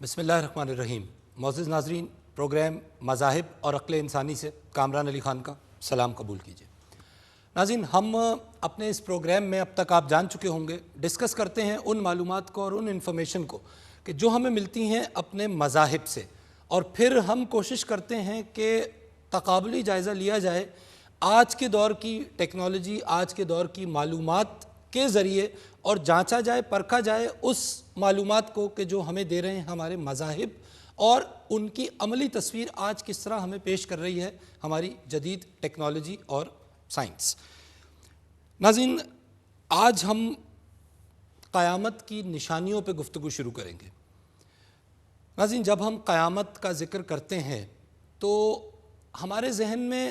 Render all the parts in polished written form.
بسم اللہ الرحمن الرحیم۔ معزز ناظرین، پروگرام مذاہب اور عقل انسانی سے کامران علی خان کا سلام قبول کیجیے۔ ناظرین، ہم اپنے اس پروگرام میں اب تک آپ جان چکے ہوں گے ڈسکس کرتے ہیں ان معلومات کو اور ان انفارمیشن کو کہ جو ہمیں ملتی ہیں اپنے مذاہب سے، اور پھر ہم کوشش کرتے ہیں کہ تقابلی جائزہ لیا جائے آج کے دور کی ٹیکنالوجی، آج کے دور کی معلومات کے ذریعے، اور جانچا جائے، پرکھا جائے اس معلومات کو کہ جو ہمیں دے رہے ہیں ہمارے مذاہب، اور ان کی عملی تصویر آج کس طرح ہمیں پیش کر رہی ہے ہماری جدید ٹیکنالوجی اور سائنس۔ ناظرین، آج ہم قیامت کی نشانیوں پہ گفتگو شروع کریں گے۔ ناظرین، جب ہم قیامت کا ذکر کرتے ہیں تو ہمارے ذہن میں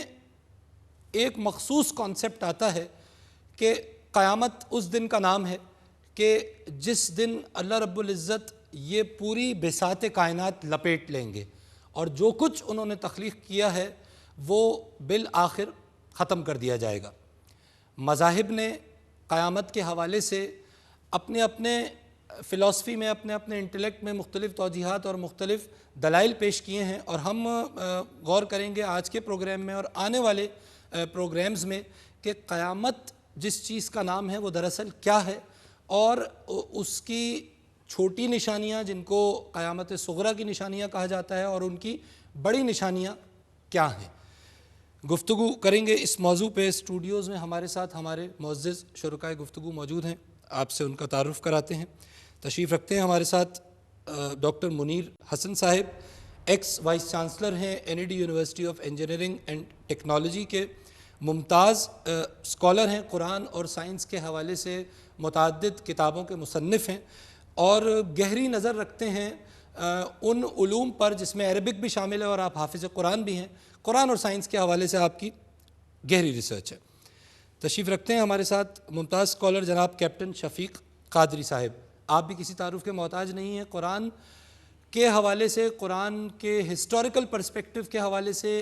ایک مخصوص کانسیپٹ آتا ہے کہ قیامت اس دن کا نام ہے کہ جس دن اللہ رب العزت یہ پوری بساط کائنات لپیٹ لیں گے اور جو کچھ انہوں نے تخلیق کیا ہے وہ بالآخر ختم کر دیا جائے گا۔ مذاہب نے قیامت کے حوالے سے اپنے اپنے فلسفی میں، اپنے اپنے انٹلیکٹ میں مختلف توجیحات اور مختلف دلائل پیش کیے ہیں، اور ہم غور کریں گے آج کے پروگرام میں اور آنے والے پروگرامز میں کہ قیامت جس چیز کا نام ہے وہ دراصل کیا ہے، اور اس کی چھوٹی نشانیاں جن کو قیامت صغریٰ کی نشانیاں کہا جاتا ہے، اور ان کی بڑی نشانیاں کیا ہیں۔ گفتگو کریں گے اس موضوع پہ۔ اسٹوڈیوز میں ہمارے ساتھ ہمارے معزز شرکائے گفتگو موجود ہیں، آپ سے ان کا تعارف کراتے ہیں۔ تشریف رکھتے ہیں ہمارے ساتھ ڈاکٹر منیر حسن صاحب، ایکس وائس چانسلر ہیں NED university of engineering and technology کے، ممتاز اسکالر ہیں، قرآن اور سائنس کے حوالے سے متعدد کتابوں کے مصنف ہیں، اور گہری نظر رکھتے ہیں ان علوم پر جس میں عربک بھی شامل ہے، اور آپ حافظ قرآن بھی ہیں۔ قرآن اور سائنس کے حوالے سے آپ کی گہری ریسرچ ہے۔ تشریف رکھتے ہیں ہمارے ساتھ ممتاز اسکالر جناب کیپٹن شفیق قادری صاحب، آپ بھی کسی تعارف کے محتاج نہیں ہیں۔ قرآن کے حوالے سے، قرآن کے ہسٹوریکل پرسپیکٹو کے حوالے سے،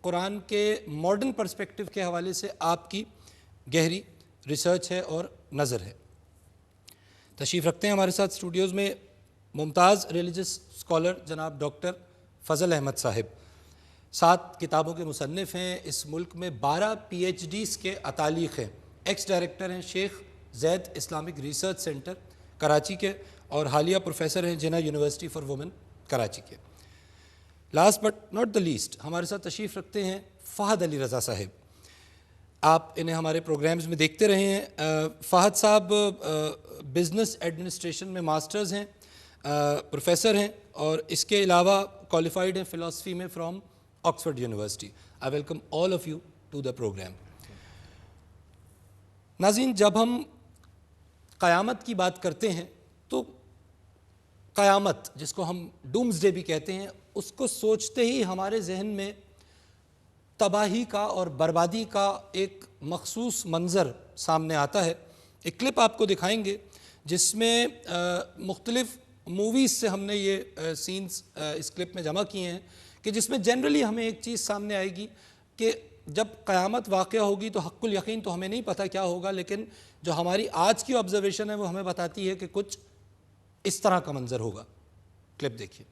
قرآن کے ماڈرن پرسپیکٹو کے حوالے سے آپ کی گہری ریسرچ ہے اور نظر ہے۔ تشریف رکھتے ہیں ہمارے ساتھ اسٹوڈیوز میں ممتاز ریلیجس اسکالر جناب ڈاکٹر فضل احمد صاحب، 7 کتابوں کے مصنف ہیں، اس ملک میں 12 PhDs کے اتالیق ہیں، ایکس ڈائریکٹر ہیں شیخ زید اسلامک ریسرچ سینٹر کراچی کے، اور حالیہ پروفیسر ہیں جناح یونیورسٹی فار وومن کراچی کے۔ Last but not the least, ہمارے ساتھ تشریف رکھتے ہیں فہد علی رضا صاحب، آپ انہیں ہمارے پروگرامز میں دیکھتے رہے ہیں۔ فہد صاحب بزنس ایڈمنسٹریشن میں ماسٹرز ہیں، پروفیسر ہیں، اور اس کے علاوہ کوالیفائڈ ہیں فلسفی میں from Oxford University. I welcome all of you to the programme. ناظرین، جب ہم قیامت کی بات کرتے ہیں تو قیامت جس کو ہم ڈومز ڈے بھی کہتے ہیں، اس کو سوچتے ہی ہمارے ذہن میں تباہی کا اور بربادی کا ایک مخصوص منظر سامنے آتا ہے۔ ایک کلپ آپ کو دکھائیں گے جس میں مختلف موویز سے ہم نے یہ سینز اس کلپ میں جمع کیے ہیں، کہ جس میں جنرلی ہمیں ایک چیز سامنے آئے گی کہ جب قیامت واقع ہوگی تو حق الیقین تو ہمیں نہیں پتہ کیا ہوگا، لیکن جو ہماری آج کی آبزرویشن ہے وہ ہمیں بتاتی ہے کہ کچھ اس طرح کا منظر ہوگا۔ کلپ دیکھیے۔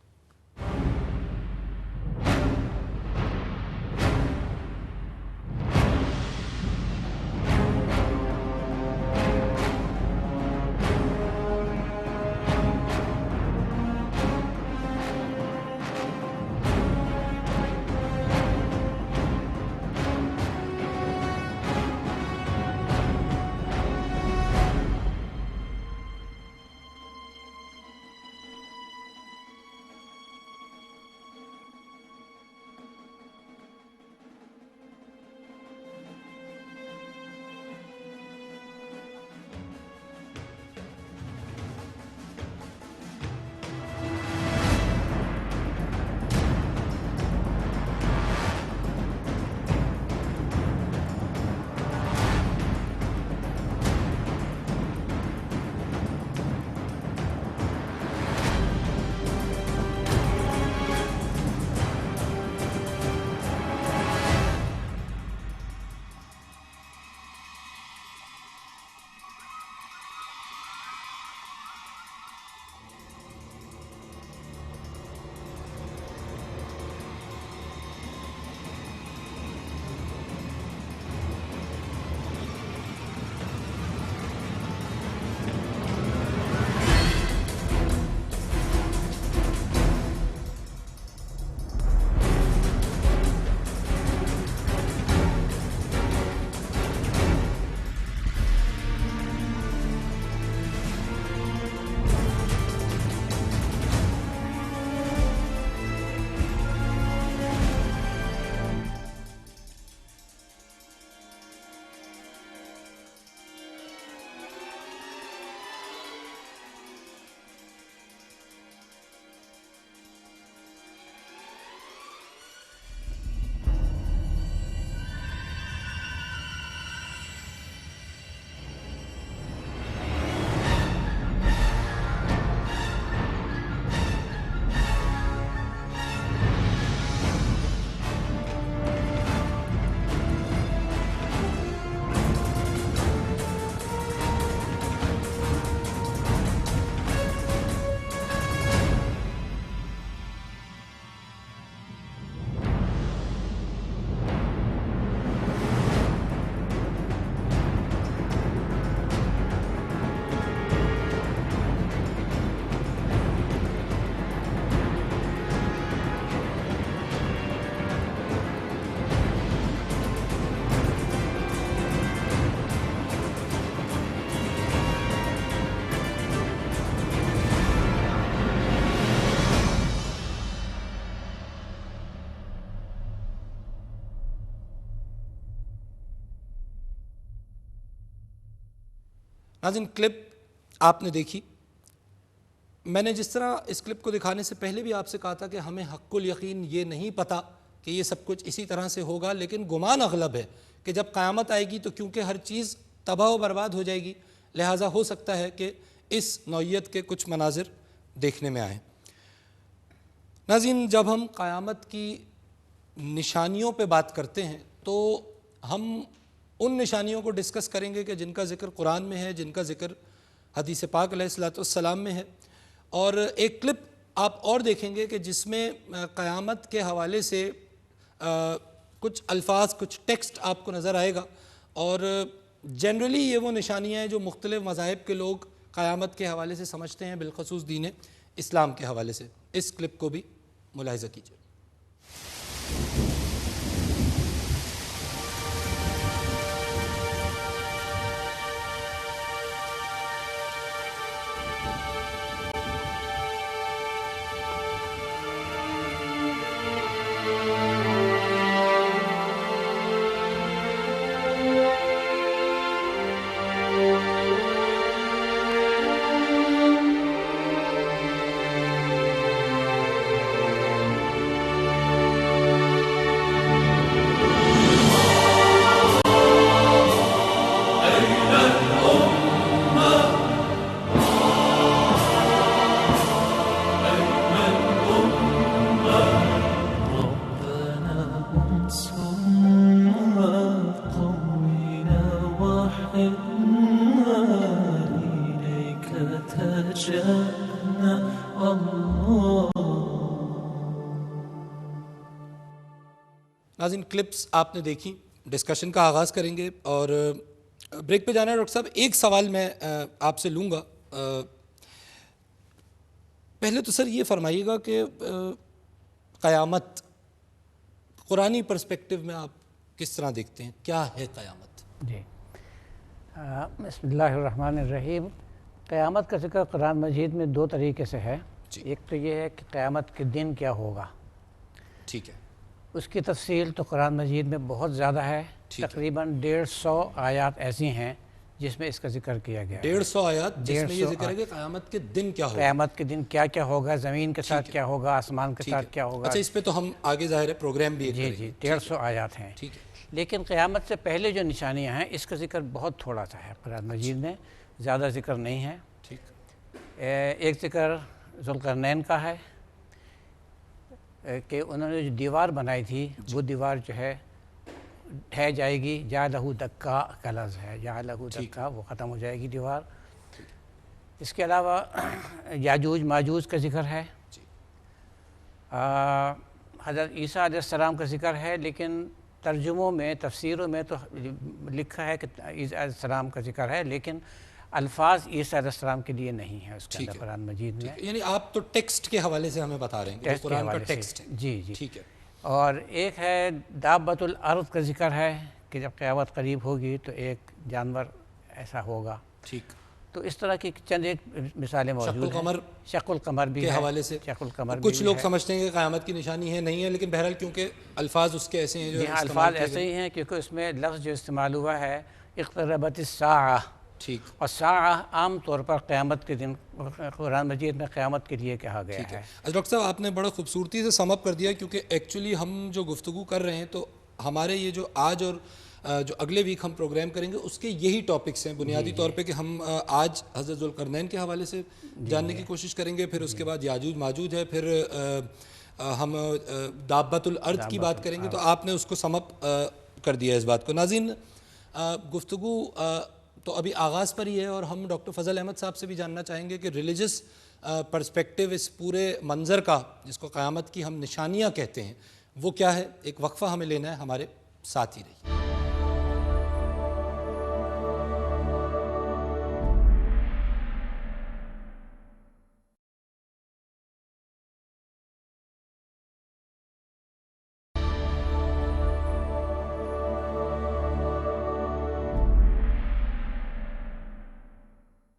ناظرین کلپ آپ نے دیکھی. میں نے جس طرح اس کلپ کو دکھانے سے پہلے بھی آپ سے کہا تھا کہ ہمیں حق الیقین یہ نہیں پتہ کہ یہ سب کچھ اسی طرح سے ہوگا، لیکن گمان اغلب ہے کہ جب قیامت آئے گی تو کیونکہ ہر چیز تباہ و برباد ہو جائے گی، لہٰذا ہو سکتا ہے کہ اس نوعیت کے کچھ مناظر دیکھنے میں آئیں. ناظرین جب ہم قیامت کی نشانیوں پہ بات کرتے ہیں تو ہم ان نشانیوں کو ڈسکس کریں گے کہ جن کا ذکر قرآن میں ہے، جن کا ذکر حدیث پاک علیہ الصلوۃ والسلام میں ہے. اور ایک کلپ آپ اور دیکھیں گے کہ جس میں قیامت کے حوالے سے کچھ الفاظ، کچھ ٹیکسٹ آپ کو نظر آئے گا، اور جنرلی یہ وہ نشانیاں ہیں جو مختلف مذاہب کے لوگ قیامت کے حوالے سے سمجھتے ہیں، بالخصوص دین اسلام کے حوالے سے. اس کلپ کو بھی ملاحظہ کیجیے. ناظرین کلپس آپ نے دیکھی، ڈسکشن کا آغاز کریں گے اور بریک پہ جانا ہے. ڈاکٹر صاحب ایک سوال میں آپ سے لوں گا. پہلے تو سر یہ فرمائیے گا کہ قیامت قرآنی پرسپیکٹیو میں آپ کس طرح دیکھتے ہیں، کیا ہے قیامت؟ جی بسم اللہ الرحمن الرحیم. قیامت کا ذکر قرآن مجید میں دو طریقے سے ہے. ایک تو یہ ہے کہ قیامت کے دن کیا ہوگا، ٹھیک ہے، اس کی تفصیل تو قرآن مجید میں بہت زیادہ ہے. تقریباً 150 آیات ایسی ہیں جس میں اس کا ذکر کیا گیا ہے. 150 آیات جس میں یہ ذکر ہے کہ قیامت کے دن کیا ہوگا، قیامت کے دن کیا کیا ہوگا، زمین کے ساتھ کیا ہوگا، آسمان کے ساتھ کیا ہوگا. اچھا اس پہ تو ہم آگے ظاہر ہے پروگرام بھی جی جی 150 آیات ہیں. ٹھیک ہے. لیکن قیامت سے پہلے جو نشانیاں ہیں اس کا ذکر بہت تھوڑا سا ہے قرآن مجید میں، زیادہ ذکر نہیں ہے. ٹھیک. ایک ذکر ذوالقرنین کا ہے کہ انہوں نے جو دیوار بنائی تھی وہ دیوار جو ہے ڈھہ جائے گی. جعلہ دکا کا لفظ ہے، جعلہ دکا، وہ ختم ہو جائے گی دیوار. اس کے علاوہ یاجوج ماجوج کا ذکر ہے. حضرت عیسیٰ علیہ السلام کا ذکر ہے، لیکن ترجموں میں تفسیروں میں تو لکھا ہے کہ عیسیٰ علیہ السلام کا ذکر ہے، لیکن الفاظ عیسیٰ علیہ السلام کے لیے نہیں ہے اس کے اندر قرآن مجید میں. یعنی آپ تو ٹیکسٹ کے حوالے سے ہمیں بتا رہے ہیں کہ قرآن کا ٹیکسٹ ہے. جی جی ٹھیک ہے. اور ایک ہے دابۃ الارض کا ذکر ہے کہ جب قیامت قریب ہوگی تو ایک جانور ایسا ہوگا. ٹھیک. تو اس طرح کی چند ایک مثالیں موجود ہیں. شق القمر بھی کے حوالے سے شق القمر کچھ لوگ سمجھتے ہیں کہ قیامت کی نشانی ہے، نہیں ہے، لیکن بہرحال کیونکہ الفاظ اس کے ایسے ہیں جو الفاظ ایسے ہی ہیں کیونکہ اس میں لفظ جو استعمال ہوا ہے اقتربت الساعہ. ٹھیک. اور ساعہ عام طور پر قیامت کے دن قرآن مجید میں قیامت کے لیے کہا گیا ہے. ڈاکٹر صاحب آپ نے بڑا خوبصورتی سے سم اپ کر دیا، کیونکہ ایکچولی ہم جو گفتگو کر رہے ہیں تو ہمارے یہ جو آج اور جو اگلے ویک ہم پروگرام کریں گے اس کے یہی ٹاپکس ہیں بنیادی طور پہ، کہ ہم آج حضرت ذوالقرنین کے حوالے سے جاننے کی کوشش کریں گے، پھر اس کے بعد یاجوج ماجوج ہے، پھر ہم دابۃ الارض کی بات کریں گے. تو آپ نے اس کو سم اپ کر دیا اس بات کو. ناظرین گفتگو تو ابھی آغاز پر ہی ہے، اور ہم ڈاکٹر فضل احمد صاحب سے بھی جاننا چاہیں گے کہ ریلیجس پرسپیکٹیو اس پورے منظر کا، جس کو قیامت کی ہم نشانیاں کہتے ہیں، وہ کیا ہے. ایک وقفہ ہمیں لینا ہے، ہمارے ساتھ ہی رہیے.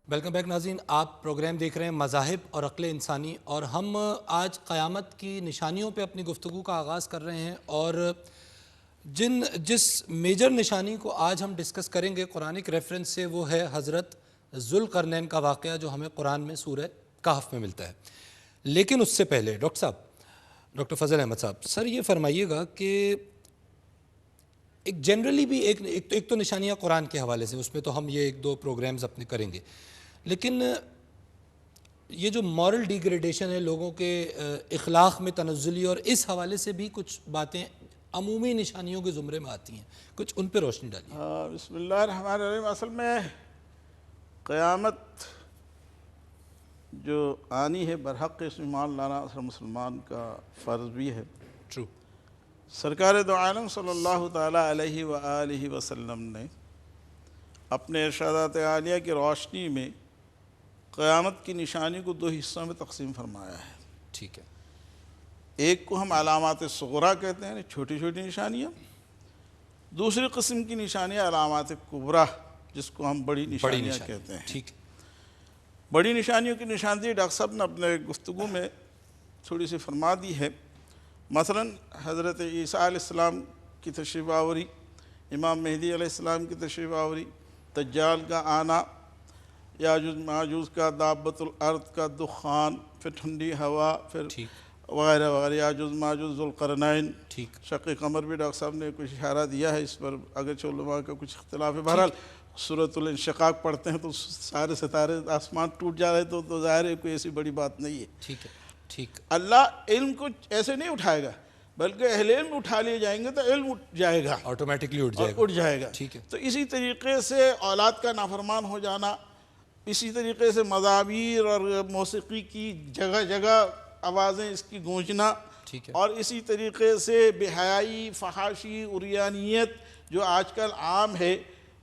ویلکم بیک ناظرین، آپ پروگرام دیکھ رہے ہیں مذاہب اور عقل انسانی، اور ہم آج قیامت کی نشانیوں پہ اپنی گفتگو کا آغاز کر رہے ہیں. اور جس میجر نشانی کو آج ہم ڈسکس کریں گے قرآنک ریفرنس سے، وہ ہے حضرت ذوالقرنین کا واقعہ جو ہمیں قرآن میں سورہ کہف میں ملتا ہے. لیکن اس سے پہلے ڈاکٹر فضل احمد صاحب، سر یہ فرمائیے گا کہ ایک جنرلی بھی ایک تو نشانیاں قرآن کے حوالے سے، اس پہ تو ہم یہ ایک دو پروگرامز اپنے کریں گے، لیکن یہ جو مورل ڈیگریڈیشن ہے لوگوں کے اخلاق میں تنزلی، اور اس حوالے سے بھی کچھ باتیں عمومی نشانیوں کے زمرے میں آتی ہیں، کچھ ان پہ روشنی ڈالیے. بسم اللہ الرحمن الرحیم. اصل میں قیامت جو آنی ہے برحق اس ایمان لانا اصل مسلمان کا فرض بھی ہے. ٹرو. سرکار دو عالم صلی اللہ تعالیٰ علیہ وآلہ وسلم نے اپنے ارشادات عالیہ کی روشنی میں قیامت کی نشانی کو 2 حصوں میں تقسیم فرمایا ہے. ٹھیک ہے. ایک کو ہم علامات صغریٰ کہتے ہیں، چھوٹی چھوٹی نشانیاں. دوسری قسم کی نشانیاں علامات کبریٰ، جس کو ہم بڑی نشانیاں کہتے ہیں. ٹھیک ہے. بڑی نشانیوں کی نشاندہی ڈاکٹر صاحب نے اپنے گفتگو میں تھوڑی سی فرما دی ہے. مثلا حضرت عیسیٰ علیہ السلام کی تشریف آوری، امام مہدی علیہ السلام کی تشریف آوری، دجال کا آنا، یاجوج ماجوج کا، دابت الارض کا دخان، پھر ٹھنڈی ہوا، پھر وغیرہ وغیرہ، یاجوج ماجوج، ذوالقرنین، شق قمر بھی ڈاکٹر صاحب نے کچھ اشارہ دیا ہے اس پر، اگرچہ علماء کا کچھ اختلاف ہے. بہرحال سورۃ الانشقاق پڑھتے ہیں تو سارے ستارے آسمان ٹوٹ جا رہے تو ظاہر ہے کوئی ایسی بڑی بات نہیں ہے. ٹھیک ہے. ٹھیک. اللہ علم کو ایسے نہیں اٹھائے گا، بلکہ اہل علم اٹھا لیے جائیں گے تو علم اٹھ جائے گا، آٹومیٹکلی اٹھ جائے گا. ٹھیک ہے. تو اسی طریقے سے اولاد کا نافرمان ہو جانا، اسی طریقے سے مزامیر اور موسیقی کی جگہ جگہ آوازیں اس کی گونجنا، اور اسی طریقے سے بے حیائی، فحاشی، عریانیت جو آج کل عام ہے،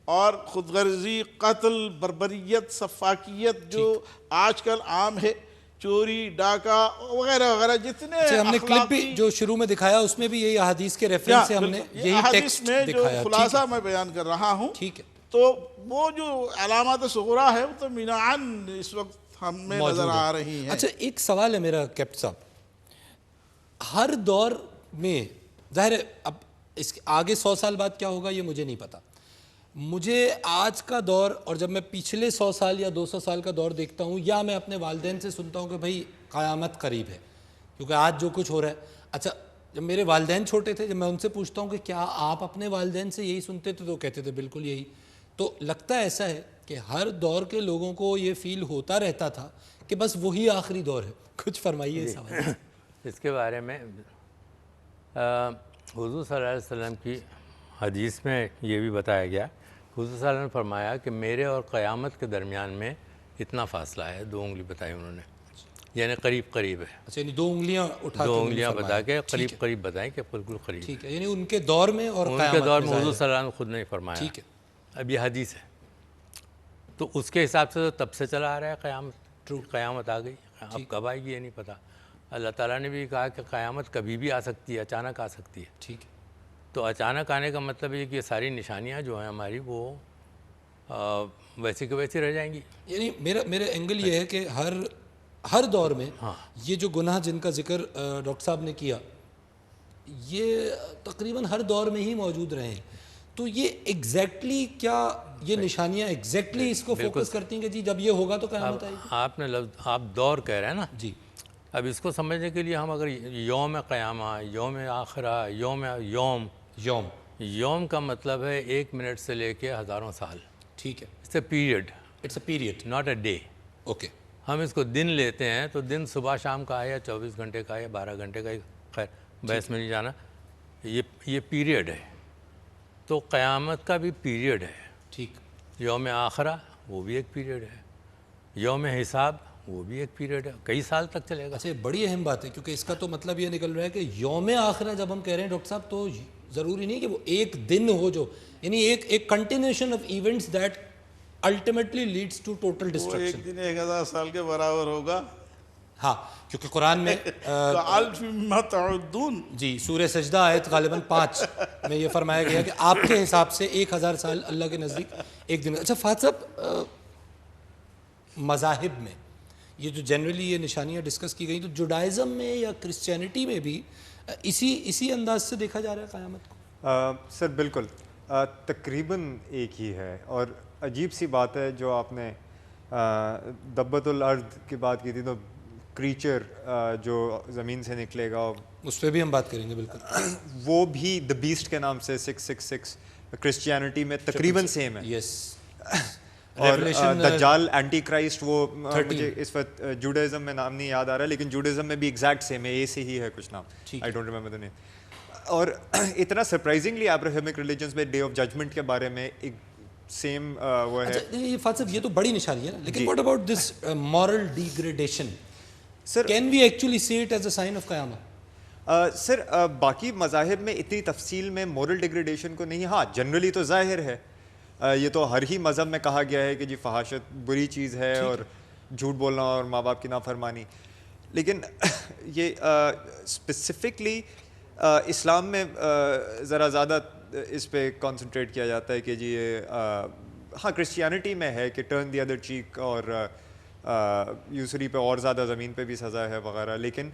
اور خود غرضی، قتل، بربریت، سفاکیت جو آج کل عام ہے، چوری، ڈاکہ وغیرہ وغیرہ، جتنے ہم نے کلپ بھی جو شروع میں دکھایا اس میں بھی یہی احادیث کے ریفرنس سے ہم نے یہی ٹیکسٹ میں جو دکھایا. خلاصہ میں بیان کر رہا ہوں. ٹھیک ہے. تو وہ جو علامات صغریٰ ہے وہ تو منعن اس وقت ہم میں نظر آ رہی ہیں. اچھا ایک سوال ہے میرا کیپٹن صاحب، ہر دور میں ظاہر ہے اب اس کے آگے 100 سال بعد کیا ہوگا یہ مجھے نہیں پتا، مجھے آج کا دور اور جب میں پچھلے 100 سال یا 200 سال کا دور دیکھتا ہوں، یا میں اپنے والدین سے سنتا ہوں کہ بھائی قیامت قریب ہے کیونکہ آج جو کچھ ہو رہا ہے. اچھا جب میرے والدین چھوٹے تھے، جب میں ان سے پوچھتا ہوں کہ کیا آپ اپنے والدین سے یہی سنتے تھے، تو کہتے تھے بالکل یہی. تو لگتا ہے ایسا ہے کہ ہر دور کے لوگوں کو یہ فیل ہوتا رہتا تھا کہ بس وہی آخری دور ہے. کچھ فرمائیے اس حوالے سے. اس کے بارے میں حضور صلی اللہ علیہ وسلم کی حدیث میں یہ بھی بتایا گیا، حضور صلی اللہ علیہ وسلم نے فرمایا کہ میرے اور قیامت کے درمیان میں اتنا فاصلہ ہے، 2 انگلی بتائی انہوں نے، یعنی قریب قریب ہے. اچھا یعنی 2 انگلیاں اٹھا کے 2 انگلیاں بتا کے قریب قریب بتائیں کہ بالکل قریب. ٹھیک ہے. یعنی ان کے دور میں اور ان کے دور میں حضور صلی اللہ علیہ وسلم خود نے فرمایا. ٹھیک ہے. اب یہ حدیث ہے تو اس کے حساب سے تو تب سے چلا آ رہا ہے قیامت. قیامت آ گئی، اب کب آئے گی یہ نہیں پتہ. اللہ تعالیٰ نے بھی کہا کہ قیامت کبھی بھی آ سکتی ہے، اچانک آ سکتی ہے. ٹھیک ہے. تو اچانک آنے کا مطلب یہ کہ یہ ساری نشانیاں جو ہیں ہماری وہ ویسی کہ ویسی رہ جائیں گی. یعنی میرا اینگل یہ ہے کہ ہر دور میں یہ جو گناہ جن کا ذکر ڈاکٹر صاحب نے کیا یہ تقریباً ہر دور میں ہی موجود رہے ہیں. تو یہ ایگزیکٹلی کیا یہ نشانیاں ایگزیکٹلی اس کو فوکس کرتی ہیں کہ جی جب یہ ہوگا تو قیامت آئے گی؟ آپ نے لفظ آپ دور کہہ رہے ہیں نا جی. اب اس کو سمجھنے کے لیے ہم اگر یوم قیامہ، یوم آخرہ، یوم کا مطلب ہے 1 منٹ سے لے کے ہزاروں سال. ٹھیک ہے. It's a period, it's a period, not a day. Okay. ہم اس کو دن لیتے ہیں تو دن صبح شام کا ہے یا 24 گھنٹے کا ہے یا 12 گھنٹے کا ہے، خیر بحث میں نہیں جانا. یہ پیریڈ ہے. تو قیامت کا بھی پیریڈ ہے. ٹھیک. یوم آخرہ وہ بھی ایک پیریڈ ہے، یوم حساب وہ بھی ایک پیریڈ ہے، کئی سال تک چلے گا. اچھا بڑی اہم بات ہے کیونکہ اس کا تو مطلب یہ نکل رہا ہے کہ یوم آخرہ جب ہم کہہ رہے ہیں ڈاکٹر صاحب تو ضروری نہیں کہ وہ ایک دن ہو، جو یعنی ایک continuation of events that ultimately leads to total destruction. ایک دن 1000 سال کے برابر ہوگا. ہاں کیونکہ قرآن میں الف مما تعدون، جی سورہ سجدہ آیت غالباً 5 میں یہ فرمایا گیا کہ آپ کے حساب سے 1000 سال اللہ کے نزدیک ایک دن. اچھا فہد صاحب، مذاہب میں یہ جو جنرلی یہ نشانیاں ڈسکس کی گئی تو جوڈائزم میں یا کرسچینٹی میں بھی اسی انداز سے دیکھا جا رہا ہے قیامت کو؟ سر بالکل تقریباً ایک ہی ہے. اور عجیب سی بات ہے جو آپ نے دبت الارض کی بات کی تھی تو کریچر جو زمین سے نکلے گا اس پہ بھی ہم بات کریں گے بالکل. وہ بھی دا بیسٹ کے نام سے 666 کرسچینٹی میں تقریباً سیم ہے. یس. اور دجال اینٹی کرائسٹ وہ مجھے اس وقت جوڈائزم میں نام نہیں یاد آ رہا ہے لیکن جوڈائزم میں بھی ایگزیکٹ سیم ہے, اے سے ہی ہے کچھ نام, آئی ڈونٹ ریمبر دا نیم. اور اتنا سرپرائزنگلی ابراہمک ریلیجنس میں ڈے آف ججمنٹ کے بارے میں ایک سیم وہ ہے. یہ فاطمہ صاحب یہ تو بڑی نشانی ہے نا, لیکن what about this moral degradation, sir can we actually see it as a sign of قیامت؟ سر باقی مذاہب میں اتنی تفصیل میں مورل ڈیگریڈیشن کو نہیں, ہاں جنرلی تو ظاہر ہے, یہ تو ہر ہی مذہب میں کہا گیا ہے کہ جی فحاشت بری چیز ہے اور جھوٹ بولنا اور ماں باپ کی نافرمانی, لیکن یہ اسپیسیفکلی اسلام میں ذرا زیادہ اس پہ کانسنٹریٹ کیا جاتا ہے کہ جی ہاں کرسچینٹی میں ہے کہ ٹرن دی ادر چیک اور یوسری پہ اور زیادہ زمین پہ بھی سزا ہے وغیرہ, لیکن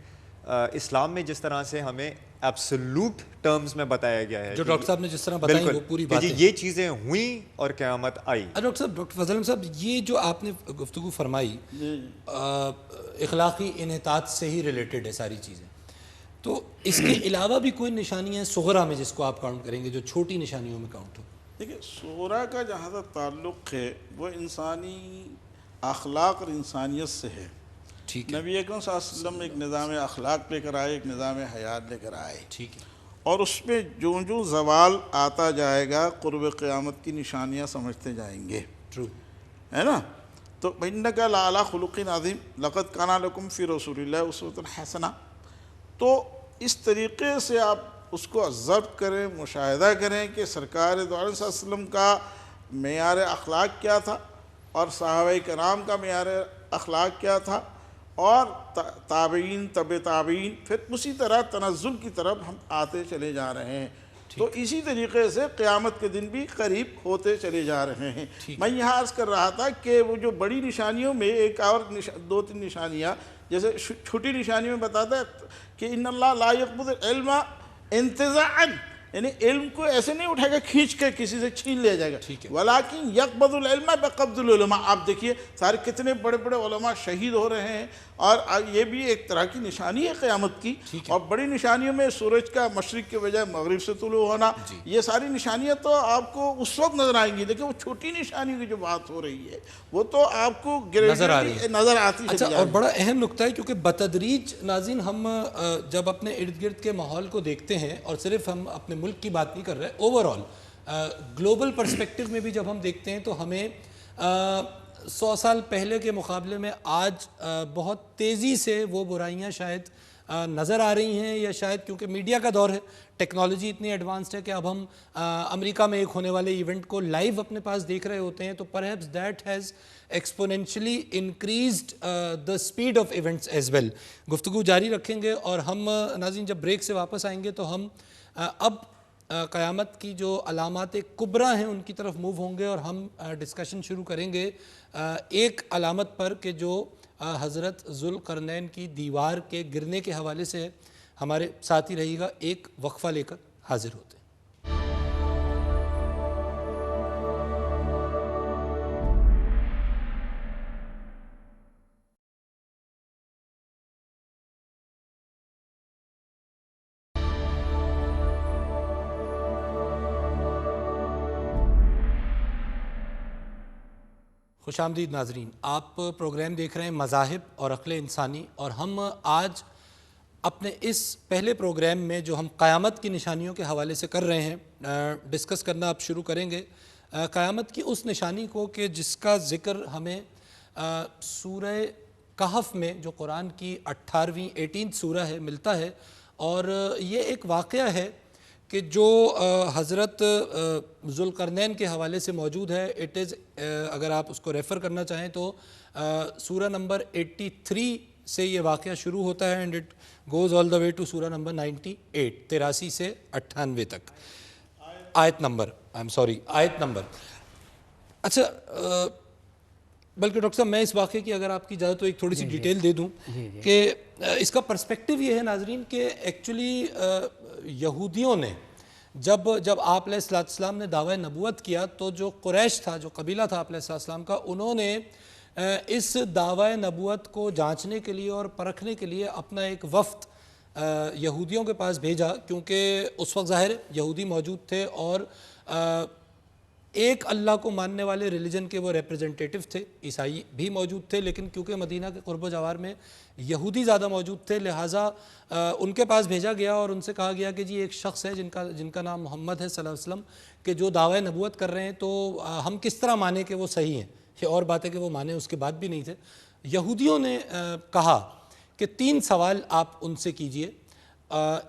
اسلام میں جس طرح سے ہمیں ایبسولوٹ ٹرمز میں بتایا گیا ہے, جو ڈاکٹر صاحب نے جس طرح بتائی وہ پوری بات ہے, یہ چیزیں ہوئیں اور قیامت آئی. ڈاکٹر صاحب, ڈاکٹر فضل احمد صاحب, یہ جو آپ نے گفتگو فرمائی اخلاقی انحطاط سے ہی ریلیٹڈ ہے ساری چیزیں, تو اس کے علاوہ بھی کوئی نشانیاں صغرا میں جس کو آپ کاؤنٹ کریں گے جو چھوٹی نشانیوں میں کاؤنٹ ہو؟ دیکھیے صغرا کا جہاں تک تعلق ہے وہ انسانی اخلاق اور انسانیت سے ہے. ٹھیک ہے, نبی اکرم صلی اللہ علیہ وسلم ایک نظام اخلاق لے کر آئے, ایک نظام حیات لے کر آئے, ٹھیک ہے, اور اس میں جو زوال آتا جائے گا قرب قیامت کی نشانیاں سمجھتے جائیں گے. ٹرو ہے نا. تو اِنَّكَ لَعَلَىٰ خُلُقٍ عَظِيمٍ لَقَدْ كَانَ لَكُمْ فِي رَسُولِ اللَّهِ أُسْوَةٌ حَسَنَةٌ. تو اس طریقے سے آپ اس کو ضبط کریں, مشاہدہ کریں کہ سرکار دو عالم صلی اللہ علیہ وسلم کا معیار اخلاق کیا تھا اور صحابہ کرام کا معیار اخلاق کیا تھا, اور تابعین تابعین پھر اسی طرح تنزل کی طرف ہم آتے چلے جا رہے ہیں. تو اسی طریقے سے قیامت کے دن بھی قریب ہوتے چلے جا رہے ہیں. میں یہاں عرض کر رہا تھا کہ وہ جو بڑی نشانیوں میں ایک اور دو تین نشانیاں, جیسے چھوٹی نشانیوں میں بتاتا ہے کہ ان اللہ لا یقبض العلم انتزاعا, یعنی علم کو ایسے نہیں اٹھائے گا کھینچ کے کسی سے چھین لیا جائے گا, ولیکن یقبض العلم بقبض العلماء. آپ دیکھیے سارے کتنے بڑے بڑے علماء شہید ہو رہے ہیں, اور یہ بھی ایک طرح کی نشانی ہے قیامت کی. اور بڑی نشانیوں میں سورج کا مشرق کے بجائے مغرب سے طلوع ہونا, یہ ساری نشانیاں تو آپ کو اس وقت نظر آئیں گی, لیکن وہ چھوٹی نشانیوں کی جو بات ہو رہی ہے وہ تو آپ کو نظر آتی ہے. اچھا, اور بڑا اہم نقطہ ہے کیونکہ بتدریج ناظرین ہم جب اپنے ارد گرد کے ماحول کو دیکھتے ہیں, اور صرف ہم اپنے ملک کی بات نہیں کر رہے, اوور آل گلوبل پرسپیکٹو میں بھی جب ہم دیکھتے ہیں تو ہمیں 100 سال پہلے کے مقابلے میں آج بہت تیزی سے وہ برائیاں شاید نظر آ رہی ہیں, یا شاید کیونکہ میڈیا کا دور ہے, ٹیکنالوجی اتنی ایڈوانسڈ ہے کہ اب ہم امریکہ میں ایک ہونے والے ایونٹ کو لائیو اپنے پاس دیکھ رہے ہوتے ہیں, تو perhaps that has exponentially increased the speed of events as well. گفتگو جاری رکھیں گے, اور ہم ناظرین جب بریک سے واپس آئیں گے تو ہم اب قیامت کی جو علامات کبریٰ ہیں ان کی طرف موو ہوں گے, اور ہم ڈسکشن شروع کریں گے ایک علامت پر کہ جو حضرت ذوالقرنین کی دیوار کے گرنے کے حوالے سے ہے. ہمارے ساتھ ہی رہیے گا, ایک وقفہ لے کر حاضر ہوتے ہیں. خوش آمدید ناظرین, آپ پروگرام دیکھ رہے ہیں مذاہب اور عقل انسانی, اور ہم آج اپنے اس پہلے پروگرام میں جو ہم قیامت کی نشانیوں کے حوالے سے کر رہے ہیں ڈسکس کرنا اب شروع کریں گے قیامت کی اس نشانی کو کہ جس کا ذکر ہمیں سورہ کہف میں جو قرآن کی 18 سورہ ہے ملتا ہے, اور یہ ایک واقعہ ہے کہ جو حضرت ذوالقرنین کے حوالے سے موجود ہے. اٹ از اگر آپ اس کو ریفر کرنا چاہیں تو سورہ نمبر 83 سے یہ واقعہ شروع ہوتا ہے, and it goes all the way to سورہ نمبر 98 83 سے 98 تک. آیت نمبر اچھا, بلکہ ڈاکٹر صاحب میں اس واقعے کی اگر آپ کی اجازت تو ایک تھوڑی سی ڈیٹیل دے دوں کہ اس کا پرسپیکٹیو یہ ہے ناظرین کہ ایکچولی یہودیوں نے جب آپ علیہ السلام نے دعوی نبوت کیا تو جو قریش تھا, جو قبیلہ تھا آپ علیہ السلام کا, انہوں نے اس دعوی نبوت کو جانچنے کے لیے اور پرکھنے کے لیے اپنا ایک وفد یہودیوں کے پاس بھیجا، کیونکہ اس وقت ظاہر یہودی موجود تھے اور ایک اللہ کو ماننے والے ریلیجن کے وہ ریپرزنٹیٹو تھے، عیسائی بھی موجود تھے، لیکن کیونکہ مدینہ کے قرب و جوار میں یہودی زیادہ موجود تھے، لہٰذا ان کے پاس بھیجا گیا اور ان سے کہا گیا کہ جی ایک شخص ہے جن کا نام محمد ہے صلی اللہ علیہ وسلم، کہ جو دعوی نبوت کر رہے ہیں، تو ہم کس طرح مانیں کہ وہ صحیح ہیں؟ یہ اور بات ہے کہ وہ مانیں، اس کے بعد بھی نہیں تھے۔ یہودیوں نے کہا کہ 3 سوال آپ ان سے کیجئے،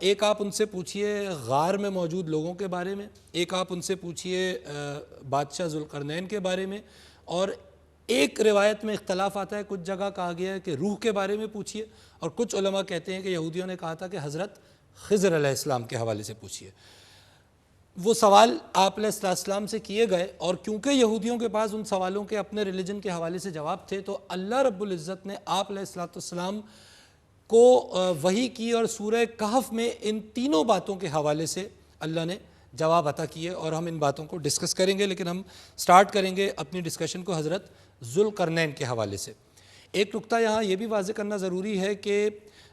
ایک آپ ان سے پوچھئے غار میں موجود لوگوں کے بارے میں، ایک آپ ان سے پوچھئے بادشاہ ذوالقرنین کے بارے میں، اور ایک روایت میں اختلاف آتا ہے، کچھ جگہ کہا گیا ہے کہ روح کے بارے میں پوچھئے، اور کچھ علماء کہتے ہیں کہ یہودیوں نے کہا تھا کہ حضرت خضر علیہ السلام کے حوالے سے پوچھئے۔ وہ سوال آپ علیہ السلام سے کیے گئے، اور کیونکہ یہودیوں کے پاس ان سوالوں کے اپنے ریلیجن کے حوالے سے جواب تھے، تو اللہ رب العزت نے آپ علیہ السلام کو وحی کی، اور سورہ کہف میں ان تینوں باتوں کے حوالے سے اللہ نے جواب عطا کیے، اور ہم ان باتوں کو ڈسکس کریں گے، لیکن ہم سٹارٹ کریں گے اپنی ڈسکشن کو حضرت ذوالقرنین کے حوالے سے۔ ایک نقطہ یہاں یہ بھی واضح کرنا ضروری ہے کہ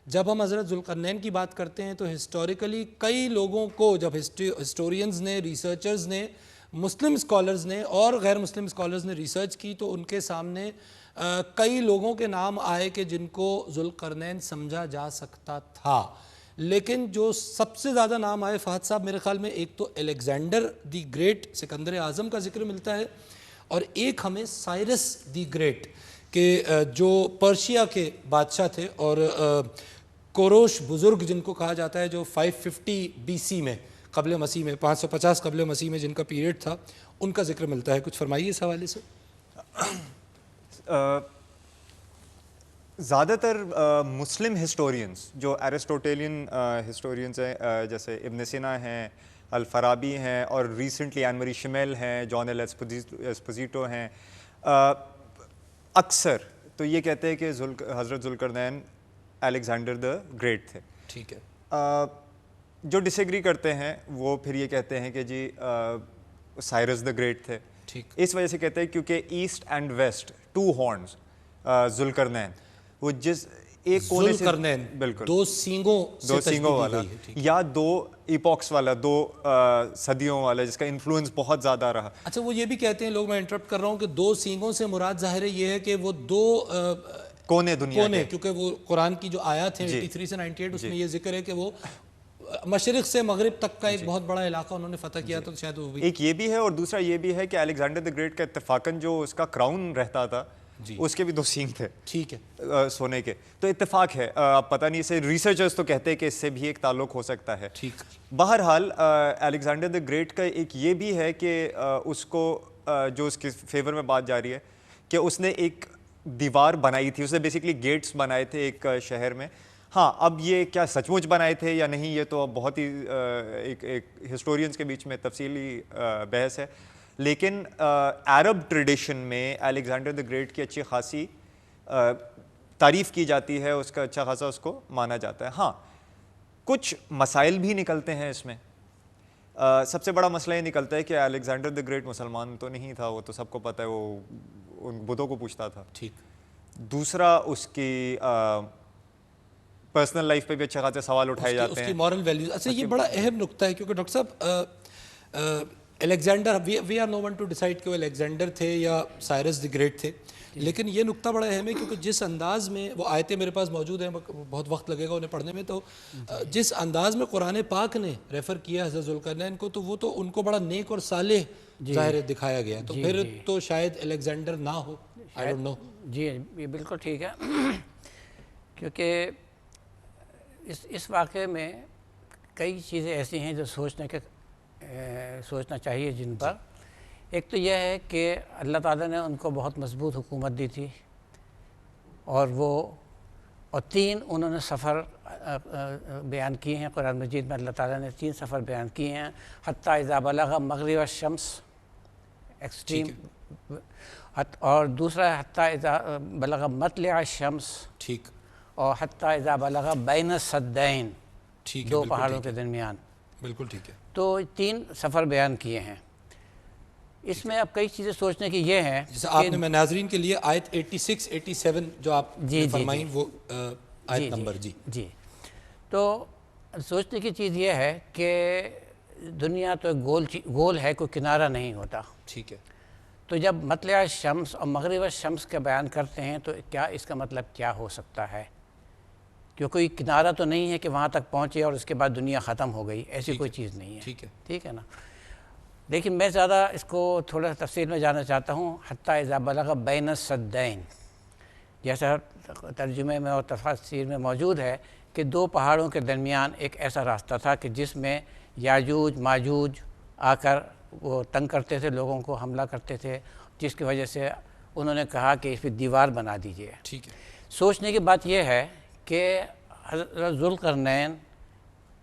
جب ہم حضرت ذوالقرنین کی بات کرتے ہیں تو ہسٹوریکلی کئی لوگوں کو، جب ہسٹورینز نے، ریسرچرز نے، مسلم اسکالرز نے اور غیر مسلم اسکالرز نے ریسرچ کی، تو ان کے سامنے کئی لوگوں کے نام آئے کہ جن کو ذوالقرنین سمجھا جا سکتا تھا، لیکن جو سب سے زیادہ نام آئے فہد صاحب میرے خیال میں، ایک تو الیگزینڈر دی گریٹ، سکندر اعظم کا ذکر ملتا ہے، اور ایک ہمیں سائرس دی گریٹ، کہ جو پرشیا کے بادشاہ تھے، اور کوروش بزرگ جن کو کہا جاتا ہے، جو 550 BC میں قبل مسیح میں، 550 قبل مسیح میں جن کا پیریڈ تھا، ان کا ذکر ملتا ہے۔ کچھ فرمائیے اس حوالے سے۔ زیادہ تر مسلم ہسٹورینز جو ایرسٹوٹیلین ہسٹورینز ہیں، جیسے ابن سینا ہیں، الفارابی ہیں، اور ریسنٹلی این مری شمیل ہیں، جان ایل ایسپوزیٹو ہیں، اکثر تو یہ کہتے ہیں کہ حضرت ذوالقرنین الیگزینڈر دا گریٹ تھے۔ ٹھیک ہے۔ جو ڈس ایگری کرتے ہیں وہ پھر یہ کہتے ہیں کہ جی سائرس دا گریٹ تھے۔ ٹھیک۔ اس وجہ سے کہتے ہیں کیونکہ east and west 2 horns Zulqarnain, وہ جس ایک کونے سے، ذوالقرنین بالکل 2 سینگوں والا، یا 2 ایپوکس والا، 2 صدیوں والا، جس کا انفلوئنس بہت زیادہ رہا۔ اچھا، وہ یہ بھی کہتے ہیں لوگ، میں انٹرپٹ کر رہا ہوں، کہ 2 سینگوں سے مراد ظاہر ہے یہ ہے کہ وہ 2 کونے دنیا کے، کیونکہ وہ قرآن کی جو آیات ہیں 83 سے 98 اس میں یہ ذکر ہے کہ وہ مشرق سے مغرب تک کا ایک بہت بڑا علاقہ انہوں نے فتح کیا، تو شاید وہ بھی ایک یہ بھی ہے، اور دوسرا یہ بھی ہے کہ الیگزینڈر دی گریٹ کا اتفاقاً جو اس کا کراؤن رہتا تھا، اس کے بھی 2 سینگ تھے، ٹھیک ہے، سونے کے، تو اتفاق ہے، پتہ نہیں، اسے ریسرچرز تو کہتے ہیں کہ اس سے بھی ایک تعلق ہو سکتا ہے۔ ٹھیک۔ بہرحال الیگزینڈر دی گریٹ کا ایک یہ بھی ہے کہ اس کو، جو اس کے فیور میں بات جا رہی ہے، کہ اس نے ایک دیوار بنائی تھی، اس نے بیسیکلی گیٹس بنائے تھے ایک شہر میں۔ ہاں، اب یہ کیا سچ مچ بنائے تھے یا نہیں، یہ تو اب بہت ہی ایک ہسٹورینز کے بیچ میں تفصیلی بحث ہے، لیکن عرب ٹریڈیشن میں الیگزینڈر دی گریٹ کی اچھی خاصی تعریف کی جاتی ہے، اس کا اچھا خاصا اس کو مانا جاتا ہے۔ ہاں، کچھ مسائل بھی نکلتے ہیں اس میں۔ سب سے بڑا مسئلہ یہ نکلتا ہے کہ الیگزینڈر دی گریٹ مسلمان تو نہیں تھا، وہ تو سب کو پتہ ہے، وہ ان بتوں کو پوچھتا تھا۔ ٹھیک۔ دوسرا، اس کی پرسنل لائف پہ بھی اچھا خاصے سوال اٹھائے جاتے ہیں، اس کی مورل ویلیوز۔ اچھا، یہ بڑا اہم نقطہ ہے، کیونکہ ڈاکٹر صاحب Alexander, we are no one to decide کہ وہ الیگزینڈر تھے یا سائرس دی گریٹ تھے، لیکن یہ نقطہ بڑا اہم ہے، کیونکہ جس انداز میں وہ آیتیں میرے پاس موجود ہیں، بہت وقت لگے گا انہیں پڑھنے میں، تو جس انداز میں قرآن پاک نے ریفر کیا حضرت ذوالقرنین کو، تو وہ تو ان کو بڑا نیک اور صالح ظاہر دکھایا گیا، تو پھر تو شاید الیگزینڈر نہ ہو، آئی ڈونٹ نو۔ جی، یہ بالکل ٹھیک ہے، کیونکہ اس واقعے میں کئی چیزیں ایسی ہیں جو سوچنا چاہیے جن پر۔ ایک تو یہ ہے کہ اللہ تعالیٰ نے ان کو بہت مضبوط حکومت دی تھی، اور 3 انہوں نے سفر بیان کیے ہیں قرآن مجید میں، اللہ تعالیٰ نے 3 سفر بیان کیے ہیں، حتیٰ اذا بلغ مغرب الشمس، ایکسٹریم، اور دوسرا حتیٰ اذا بلغ مطلع الشمس، ٹھیک، اور حتیٰ اذا بلغ بین السدین، ٹھیک ہے، 2 پہاڑوں کے درمیان، بالکل ٹھیک ہے۔ تو 3 سفر بیان کیے ہیں۔ اس میں اب کئی چیزیں سوچنے کی یہ ہیں جیسے آپ نے میں ناظرین کے لیے آیت 86 87 جو آپ نے فرمائیں وہ آیت نمبر جی تو سوچنے کی چیز یہ ہے کہ دنیا تو گول ہے، کوئی کنارہ نہیں ہوتا. ٹھیک ہے. تو جب مطلع شمس اور مغرب شمس کا بیان کرتے ہیں تو کیا اس کا مطلب کیا ہو سکتا ہے؟ کہ کوئی کنارہ تو نہیں ہے کہ وہاں تک پہنچے اور اس کے بعد دنیا ختم ہو گئی، ایسی کوئی چیز نہیں ہے. ٹھیک ہے نا. لیکن میں زیادہ اس کو تھوڑا تفصیل میں جانا چاہتا ہوں. حتیٰ اذا بلغ بین السدین، جیسا ترجمے میں اور تفسیر میں موجود ہے کہ دو پہاڑوں کے درمیان ایک ایسا راستہ تھا کہ جس میں یاجوج ماجوج آ کر وہ تنگ کرتے تھے، لوگوں کو حملہ کرتے تھے، جس کی وجہ سے انہوں نے کہا کہ اس پہ دیوار بنا دیجیے. ٹھیک ہے. سوچنے کی بات یہ ہے کہ حضرت ذوالقرنین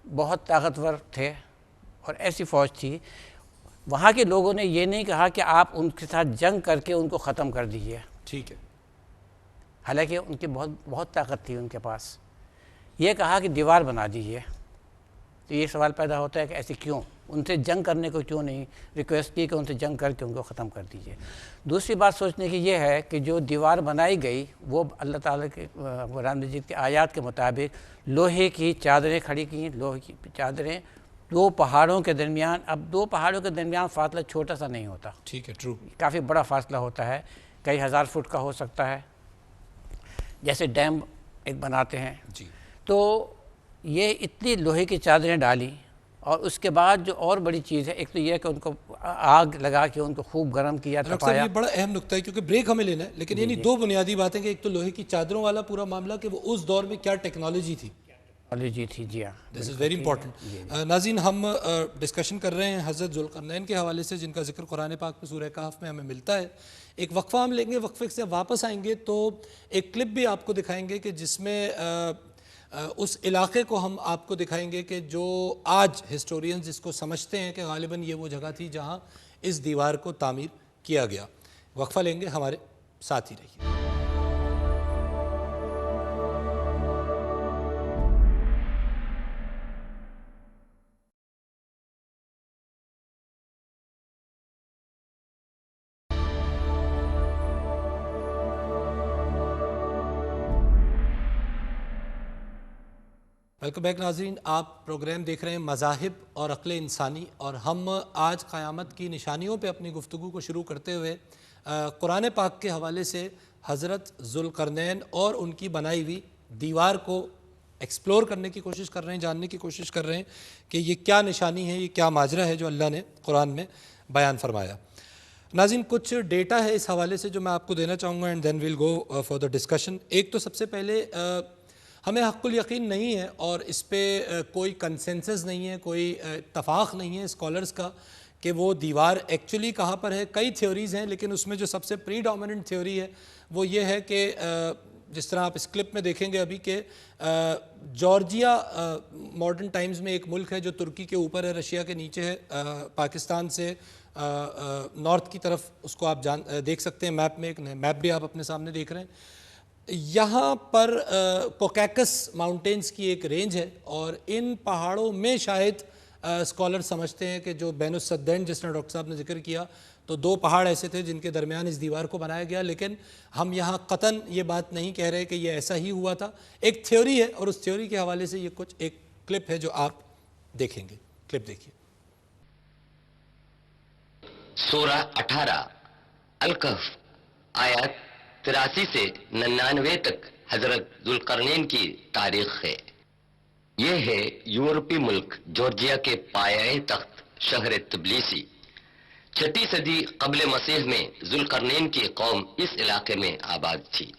بہت طاقتور تھے اور ایسی فوج تھی. وہاں کے لوگوں نے یہ نہیں کہا کہ آپ ان کے ساتھ جنگ کر کے ان کو ختم کر دیجیے. ٹھیک ہے. حالانکہ ان کی بہت طاقت تھی ان کے پاس. یہ کہا کہ دیوار بنا دیجیے. تو یہ سوال پیدا ہوتا ہے کہ ایسے کیوں؟ ان سے جنگ کرنے کو کیوں نہیں ریکویسٹ کی کہ ان سے جنگ کر کے ان کو ختم کر دیجیے. دوسری بات سوچنے کی یہ ہے کہ جو دیوار بنائی گئی وہ اللہ تعالیٰ کے قرآن مجید کی آیات کے مطابق لوہے کی چادریں کھڑی کی، لوہے کی چادریں دو پہاڑوں کے درمیان. اب دو پہاڑوں کے درمیان فاصلہ چھوٹا سا نہیں ہوتا. ٹھیک ہے. ٹرو. کافی بڑا فاصلہ ہوتا ہے، کئی ہزار فٹ کا ہو سکتا ہے، جیسے ڈیم ایک بناتے ہیں. جی. تو یہ اتنی لوہے کی چادریں ڈالی اور اس کے بعد جو اور بڑی چیز ہے ایک تو یہ کہ ان کو آگ لگا کے ان کو خوب گرم کیا، تپایا. یہ بڑا اہم نکتہ ہے کیونکہ بریک ہمیں لینا ہے، لیکن یعنی دو بنیادی باتیں کہ ایک تو لوہے کی چادروں والا پورا معاملہ کہ وہ اس دور میں کیا ٹیکنالوجی تھی. جی تھی. جی ہاں. دس از ویری امپورٹنٹ. ناظرین ہم ڈسکشن کر رہے ہیں حضرت ذوالقرنین کے حوالے سے جن کا ذکر قرآن پاک میں سورہ کہف میں ہمیں ملتا ہے. ایک وقفہ ہم لیں گے، وقفے سے واپس آئیں گے تو ایک کلپ بھی آپ کو دکھائیں گے کہ جس میں اس علاقے کو ہم آپ کو دکھائیں گے کہ جو آج ہسٹورینز اس کو سمجھتے ہیں کہ غالباً یہ وہ جگہ تھی جہاں اس دیوار کو تعمیر کیا گیا. وقفہ لیں گے، ہمارے ساتھ ہی رہیے. ویلکم بیک ناظرین. آپ پروگرام دیکھ رہے ہیں مذاہب اور عقل انسانی، اور ہم آج قیامت کی نشانیوں پہ اپنی گفتگو کو شروع کرتے ہوئے قرآن پاک کے حوالے سے حضرت ذوالقرنین اور ان کی بنائی ہوئی دیوار کو ایکسپلور کرنے کی کوشش کر رہے ہیں، جاننے کی کوشش کر رہے ہیں کہ یہ کیا نشانی ہے، یہ کیا ماجرا ہے جو اللہ نے قرآن میں بیان فرمایا. ناظرین کچھ ڈیٹا ہے اس حوالے سے جو میں آپ کو دینا چاہوں گا and then we'll go for the discussion. ایک تو سب سے پہلے ہمیں حق الیقین نہیں ہے اور اس پہ کوئی کنسنسس نہیں ہے، کوئی اتفاق نہیں ہے اسکالرز کا کہ وہ دیوار ایکچولی کہاں پر ہے. کئی تھیوریز ہیں لیکن اس میں جو سب سے پری ڈومیننٹ تھیوری ہے وہ یہ ہے کہ جس طرح آپ اس کلپ میں دیکھیں گے ابھی کہ جارجیا ماڈرن ٹائمز میں ایک ملک ہے جو ترکی کے اوپر ہے، رشیا کے نیچے ہے، پاکستان سے نارتھ کی طرف اس کو آپ دیکھ سکتے ہیں میپ میں. ایک میپ بھی آپ اپنے سامنے دیکھ رہے ہیں. یہاں پر کوکیکس ماؤنٹینز کی ایک رینج ہے اور ان پہاڑوں میں شاید اسکالر سمجھتے ہیں کہ جو بین السدین جس نے ڈاکٹر صاحب نے ذکر کیا تو دو پہاڑ ایسے تھے جن کے درمیان اس دیوار کو بنایا گیا. لیکن ہم یہاں قطعاً یہ بات نہیں کہہ رہے کہ یہ ایسا ہی ہوا تھا. ایک تھیوری ہے اور اس تھیوری کے حوالے سے یہ کچھ ایک کلپ ہے جو آپ دیکھیں گے. کلپ دیکھیے. سورہ 18 الکہف آیات 83 سے 99 تک حضرت ذوالقرنین کی تاریخ ہے. یہ ہے یورپی ملک جارجیا کے پایۂ تخت شہر تبلیسی. 6 صدی قبل مسیح میں ذوالقرنین کی قوم اس علاقے میں آباد تھی.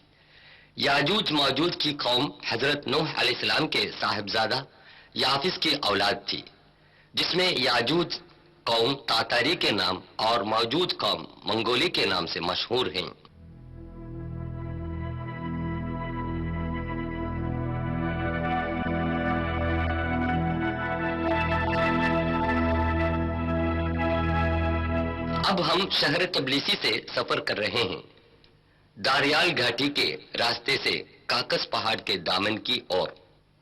یاجوج ماجوج کی قوم حضرت نوح علیہ السلام کے صاحبزادہ یافس کی اولاد تھی، جس میں یاجوج قوم تاتاری کے نام اور ماجوج قوم منگولی کے نام سے مشہور ہیں. اب ہم شہر تبلیسی سے سفر کر رہے ہیں، داریال گھاٹی کے راستے سے کاکس پہاڑ کے دامن کی اور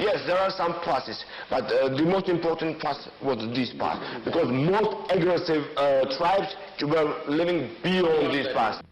Yes, there are some passes, but the most important pass was this pass, because most aggressive tribes were living beyond this pass.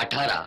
18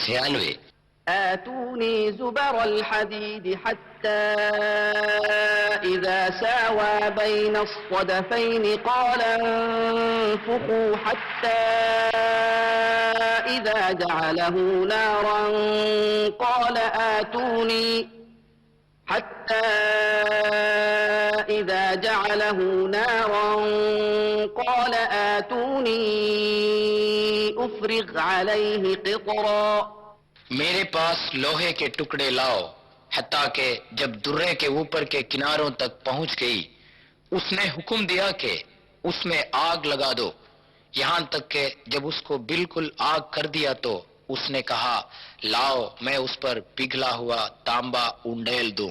96, آتوني زبر الحديد حتى إذا ساوى بين الصدفين قال انفخوا حتى إذا جعله نارا قال آتوني حتى إذا جعله نارا قال آتوني أفرغ عليه قطرا میرے پاس لوہے کے ٹکڑے لاؤ، حتیٰ کہ جب درے کے اوپر کے کناروں تک پہنچ گئی اس نے حکم دیا کہ اس میں آگ لگا دو، یہاں تک کہ جب اس کو بالکل آگ کر دیا تو اس نے کہا، لاؤ میں اس پر پگھلا ہوا تانبا انڈیل دوں۔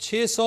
600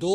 2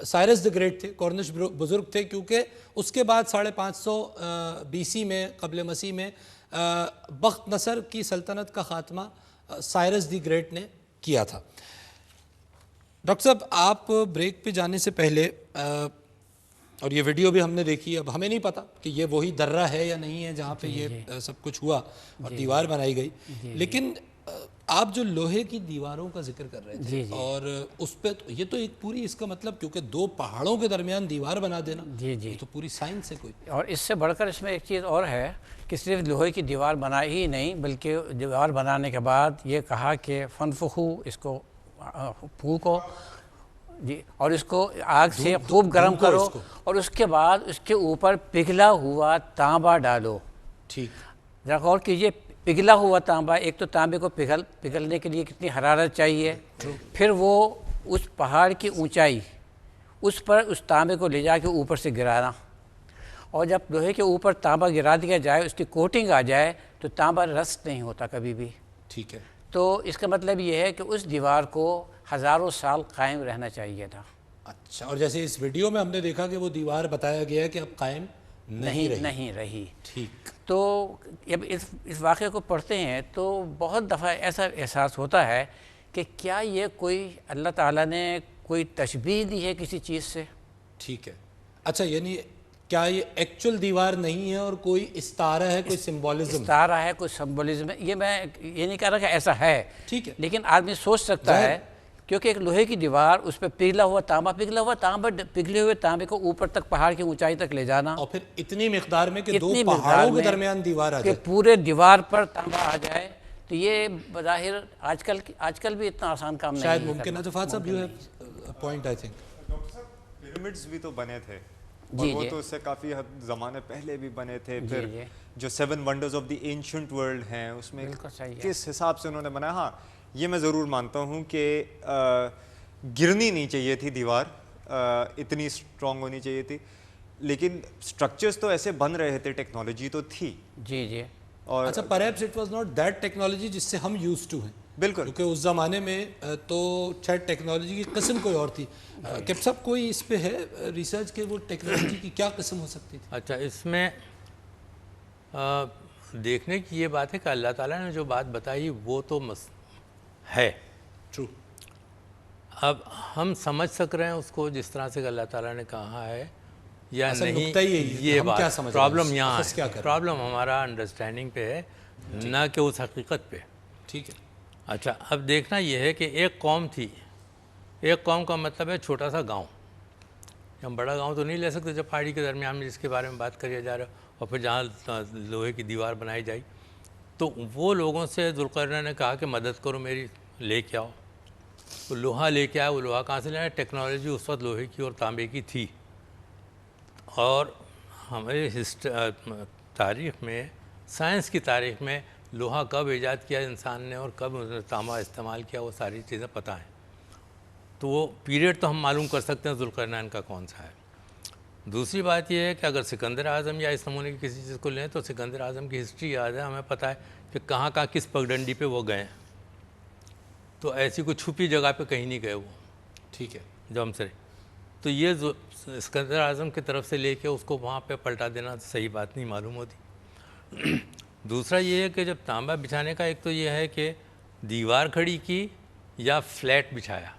سائرس دی گریٹ تھے، کورنش بزرگ تھے، کیونکہ اس کے بعد 550 BC میں قبل مسیح میں بخت نصر کی سلطنت کا خاتمہ سائرس دی گریٹ نے کیا تھا۔ ڈاکٹر صاحب آپ بریک پہ جانے سے پہلے اور یہ ویڈیو بھی ہم نے دیکھی، اب ہمیں نہیں پتہ کہ یہ وہی درہ ہے یا نہیں ہے جہاں پہ یہ سب کچھ ہوا اور دیوار بنائی گئی، لیکن آپ جو لوہے کی دیواروں کا ذکر کر رہے تھے اور اس پہ یہ تو ایک پوری، اس کا مطلب کیونکہ دو پہاڑوں کے درمیان دیوار بنا دینا یہ تو پوری سائنس ہے کوئی۔ اور اس سے بڑھ کر اس میں ایک چیز اور ہے کہ صرف لوہے کی دیوار بنائی ہی نہیں، بلکہ دیوار بنانے کے بعد یہ کہا کہ فنفخو، اس کو پھونکو جی، اور اس کو آگ سے خوب گرم کرو، اور اس کے بعد اس کے اوپر پگھلا ہوا تانبا ڈالو۔ ٹھیک، ذرا غور کیجئے، پگھلا ہوا تانبا، ایک تو تانبے کو پگھلنے کے لیے کتنی حرارت چاہیے، پھر وہ اس پہاڑ کی اونچائی، اس پر اس تانبے کو لے جا کے اوپر سے گرانا، اور جب لوہے کے اوپر تانبا گرا دیا جائے، اس کی کوٹنگ آ جائے تو تانبا رسٹ نہیں ہوتا کبھی بھی۔ ٹھیک ہے، تو اس کا مطلب یہ ہے کہ اس دیوار کو ہزاروں سال قائم رہنا چاہیے تھا۔ اچھا، اور جیسے اس ویڈیو میں ہم نے دیکھا کہ وہ دیوار بتایا گیا ہے کہ اب قائم نہیں رہی۔ ٹھیک، تو جب اس واقعے کو پڑھتے ہیں تو بہت دفعہ ایسا احساس ہوتا ہے کہ کیا یہ کوئی اللہ تعالیٰ نے کوئی تشبیہ دی ہے کسی چیز سے؟ ٹھیک ہے، اچھا، یعنی کیا یہ ایکچول دیوار نہیں ہے اور کوئی استعارہ ہے، کوئی سمبولزم؟ استعارہ ہے، کوئی سمبولزم ہے، یہ میں یہ نہیں کہہ رہا کہ ایسا ہے، ٹھیک ہے، لیکن آدمی سوچ سکتا ہے کیونکہ ایک لوہے کی دیوار، اس پہ پگھلے ہوئے تانبے کو اوپر تک پہاڑ کی اونچائی تک لے جانا، اور پھر اتنی مقدار میں کہ دو پہاڑوں کے درمیان دیوار آ کہ جائے، پورے دیوار پر تانبا آ جائے، تو یہ بظاہر آج کل بھی اتنا آسان کام نہیں ہے، شاید ممکن ہے۔ تو فاتح صاحب، you have point I think. Pyramids بھی تو بنے تھے، اور وہ تو اس سے کافی زمانے پہلے بھی بنے تھے۔ پھر جو 7 wonders of the ancient world ہیں، اس میں کس حساب سے انہوں نے بنایا، ہاں یہ میں ضرور مانتا ہوں کہ گرنی نہیں چاہیے تھی دیوار، اتنی اسٹرانگ ہونی چاہیے تھی، لیکن سٹرکچرز تو ایسے بن رہے تھے، ٹیکنالوجی تو تھی۔ جی اور اچھا، perhaps it was not that technology جس سے ہم یوز ٹو ہیں، بالکل، کیونکہ اس زمانے میں تو شاید ٹیکنالوجی کی قسم کوئی اور تھی۔ کیپ صاحب کوئی اس پہ ہے ریسرچ کہ وہ ٹیکنالوجی کی کیا قسم ہو سکتی تھی؟ اچھا، اس میں دیکھنے کی یہ بات ہے کہ اللہ تعالیٰ نے جو بات بتائی وہ تو ہے ٹرو، اب ہم سمجھ سک رہے ہیں اس کو جس طرح سے کہ اللہ تعالیٰ نے کہا ہے یا نہیں، یہ بات پرابلم یہاں ہے، پرابلم ہمارا انڈرسٹینڈنگ پہ ہے، نہ کہ اس حقیقت پہ۔ ٹھیک ہے، اچھا، اب دیکھنا یہ ہے کہ ایک قوم تھی، ایک قوم کا مطلب ہے چھوٹا سا گاؤں، ہم بڑا گاؤں تو نہیں لے سکتے جب پہاڑی کے درمیان میں جس کے بارے میں بات کیا جا رہا ہے، اور پھر جہاں لوہے کی دیوار بنائی جائی، تو وہ لوگوں سے ذوالقرنین نے کہا کہ مدد کرو میری، لے کے آؤ، وہ لوہا لے کے آیا۔ وہ لوہا کہاں سے لایا؟ ٹیکنالوجی اس وقت لوہے کی اور تانبے کی تھی، اور ہمارے تاریخ میں، سائنس کی تاریخ میں لوہا کب ایجاد کیا انسان نے اور کب تانبا استعمال کیا، وہ ساری چیزیں پتہ ہیں، تو وہ پیریڈ تو ہم معلوم کر سکتے ہیں ذوالقرنین کا کون سا ہے۔ دوسری بات یہ ہے کہ اگر سکندر اعظم یا اس نمونے کی کسی چیز کو لیں تو سکندر اعظم کی ہسٹری یاد ہے، ہمیں پتہ ہے کہ کہاں کس پگڈنڈی پہ وہ گئے، تو ایسی کوئی چھپی جگہ پہ کہیں نہیں گئے وہ، ٹھیک ہے، جو ہم سے، تو یہ سکندر اعظم کی طرف سے لے کے اس کو وہاں پہ پلٹا دینا صحیح بات نہیں معلوم ہوتی۔ دوسرا یہ ہے کہ جب تانبا بچھانے کا، ایک تو یہ ہے کہ دیوار کھڑی کی یا فلیٹ بچھایا،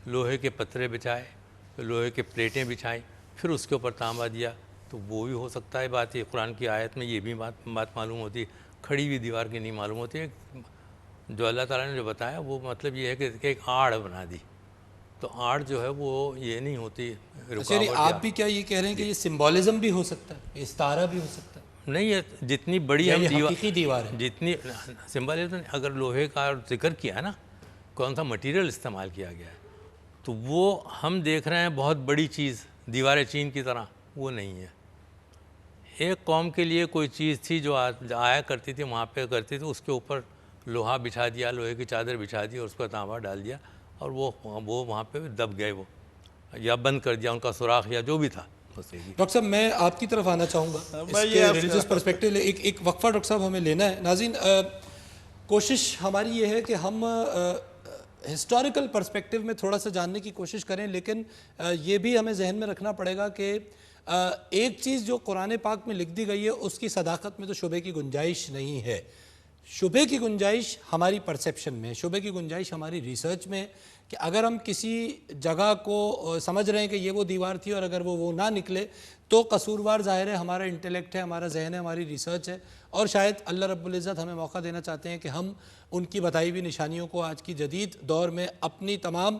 لوہے کے پتھرے بچھائے، لوہے کے پلیٹیں بچھائیں، پھر اس کے اوپر تانبا دیا، تو وہ بھی ہو سکتا ہے بات۔ یہ قرآن کی آیت میں یہ بھی بات معلوم ہوتی ہے، کھڑی ہوئی دیوار کی نہیں معلوم ہوتی ہے۔ جو اللہ تعالیٰ نے جو بتایا وہ مطلب یہ ہے کہ ایک آڑ بنا دی، تو آڑ جو ہے وہ یہ نہیں ہوتی رکاوٹ۔ آپ بھی کیا یہ کہہ رہے ہیں کہ یہ سمبولزم بھی ہو سکتا ہے، استعارہ بھی ہو سکتا ہے؟ نہیں، یہ جتنی بڑی ہم حقیقی دیوار ہے، جتنی سمبولزم، اگر لوہے کا ذکر کیا ہے نا، کون سا مٹیریل استعمال کیا گیا ہے، تو وہ ہم دیکھ رہے ہیں بہت بڑی چیز دیوار چین کی طرح، وہ نہیں ہے۔ ایک قوم کے لیے کوئی چیز تھی جو آیا کرتی تھی، وہاں پہ کرتی تھی، اس کے اوپر لوہا بچھا دیا، لوہے کی چادر بچھا دی اور اس پر تانبا ڈال دیا، اور وہ وہاں پہ دب گئے، وہ یا بند کر دیا ان کا سوراخ یا جو بھی تھا۔ ڈاکٹر صاحب میں آپ کی طرف آنا چاہوں گا، اس کے ریلیجس پرسپیکٹو، ایک وقفہ ڈاکٹر صاحب ہمیں لینا ہے۔ ناظرین، کوشش ہماری یہ ہے کہ ہم ہسٹوریکل پرسپیکٹیو میں تھوڑا سا جاننے کی کوشش کریں، لیکن یہ بھی ہمیں ذہن میں رکھنا پڑے گا کہ ایک چیز جو قرآن پاک میں لکھ دی گئی ہے اس کی صداقت میں تو شبے کی گنجائش نہیں ہے. شبے کی گنجائش ہماری پرسیپشن میں، شبے کی گنجائش ہماری ریسرچ میں، کہ اگر ہم کسی جگہ کو سمجھ رہے ہیں کہ یہ وہ دیوار تھی اور اگر وہ نہ نکلے تو قصوروار ظاہر ہے ہمارا انٹلیکٹ ہے، ہمارا ذہن ہے، ہماری ریسرچ ہے، اور شاید اللہ رب العزت ہمیں موقع دینا چاہتے ہیں کہ ہم ان کی بتائی ہوئی نشانیوں کو آج کی جدید دور میں اپنی تمام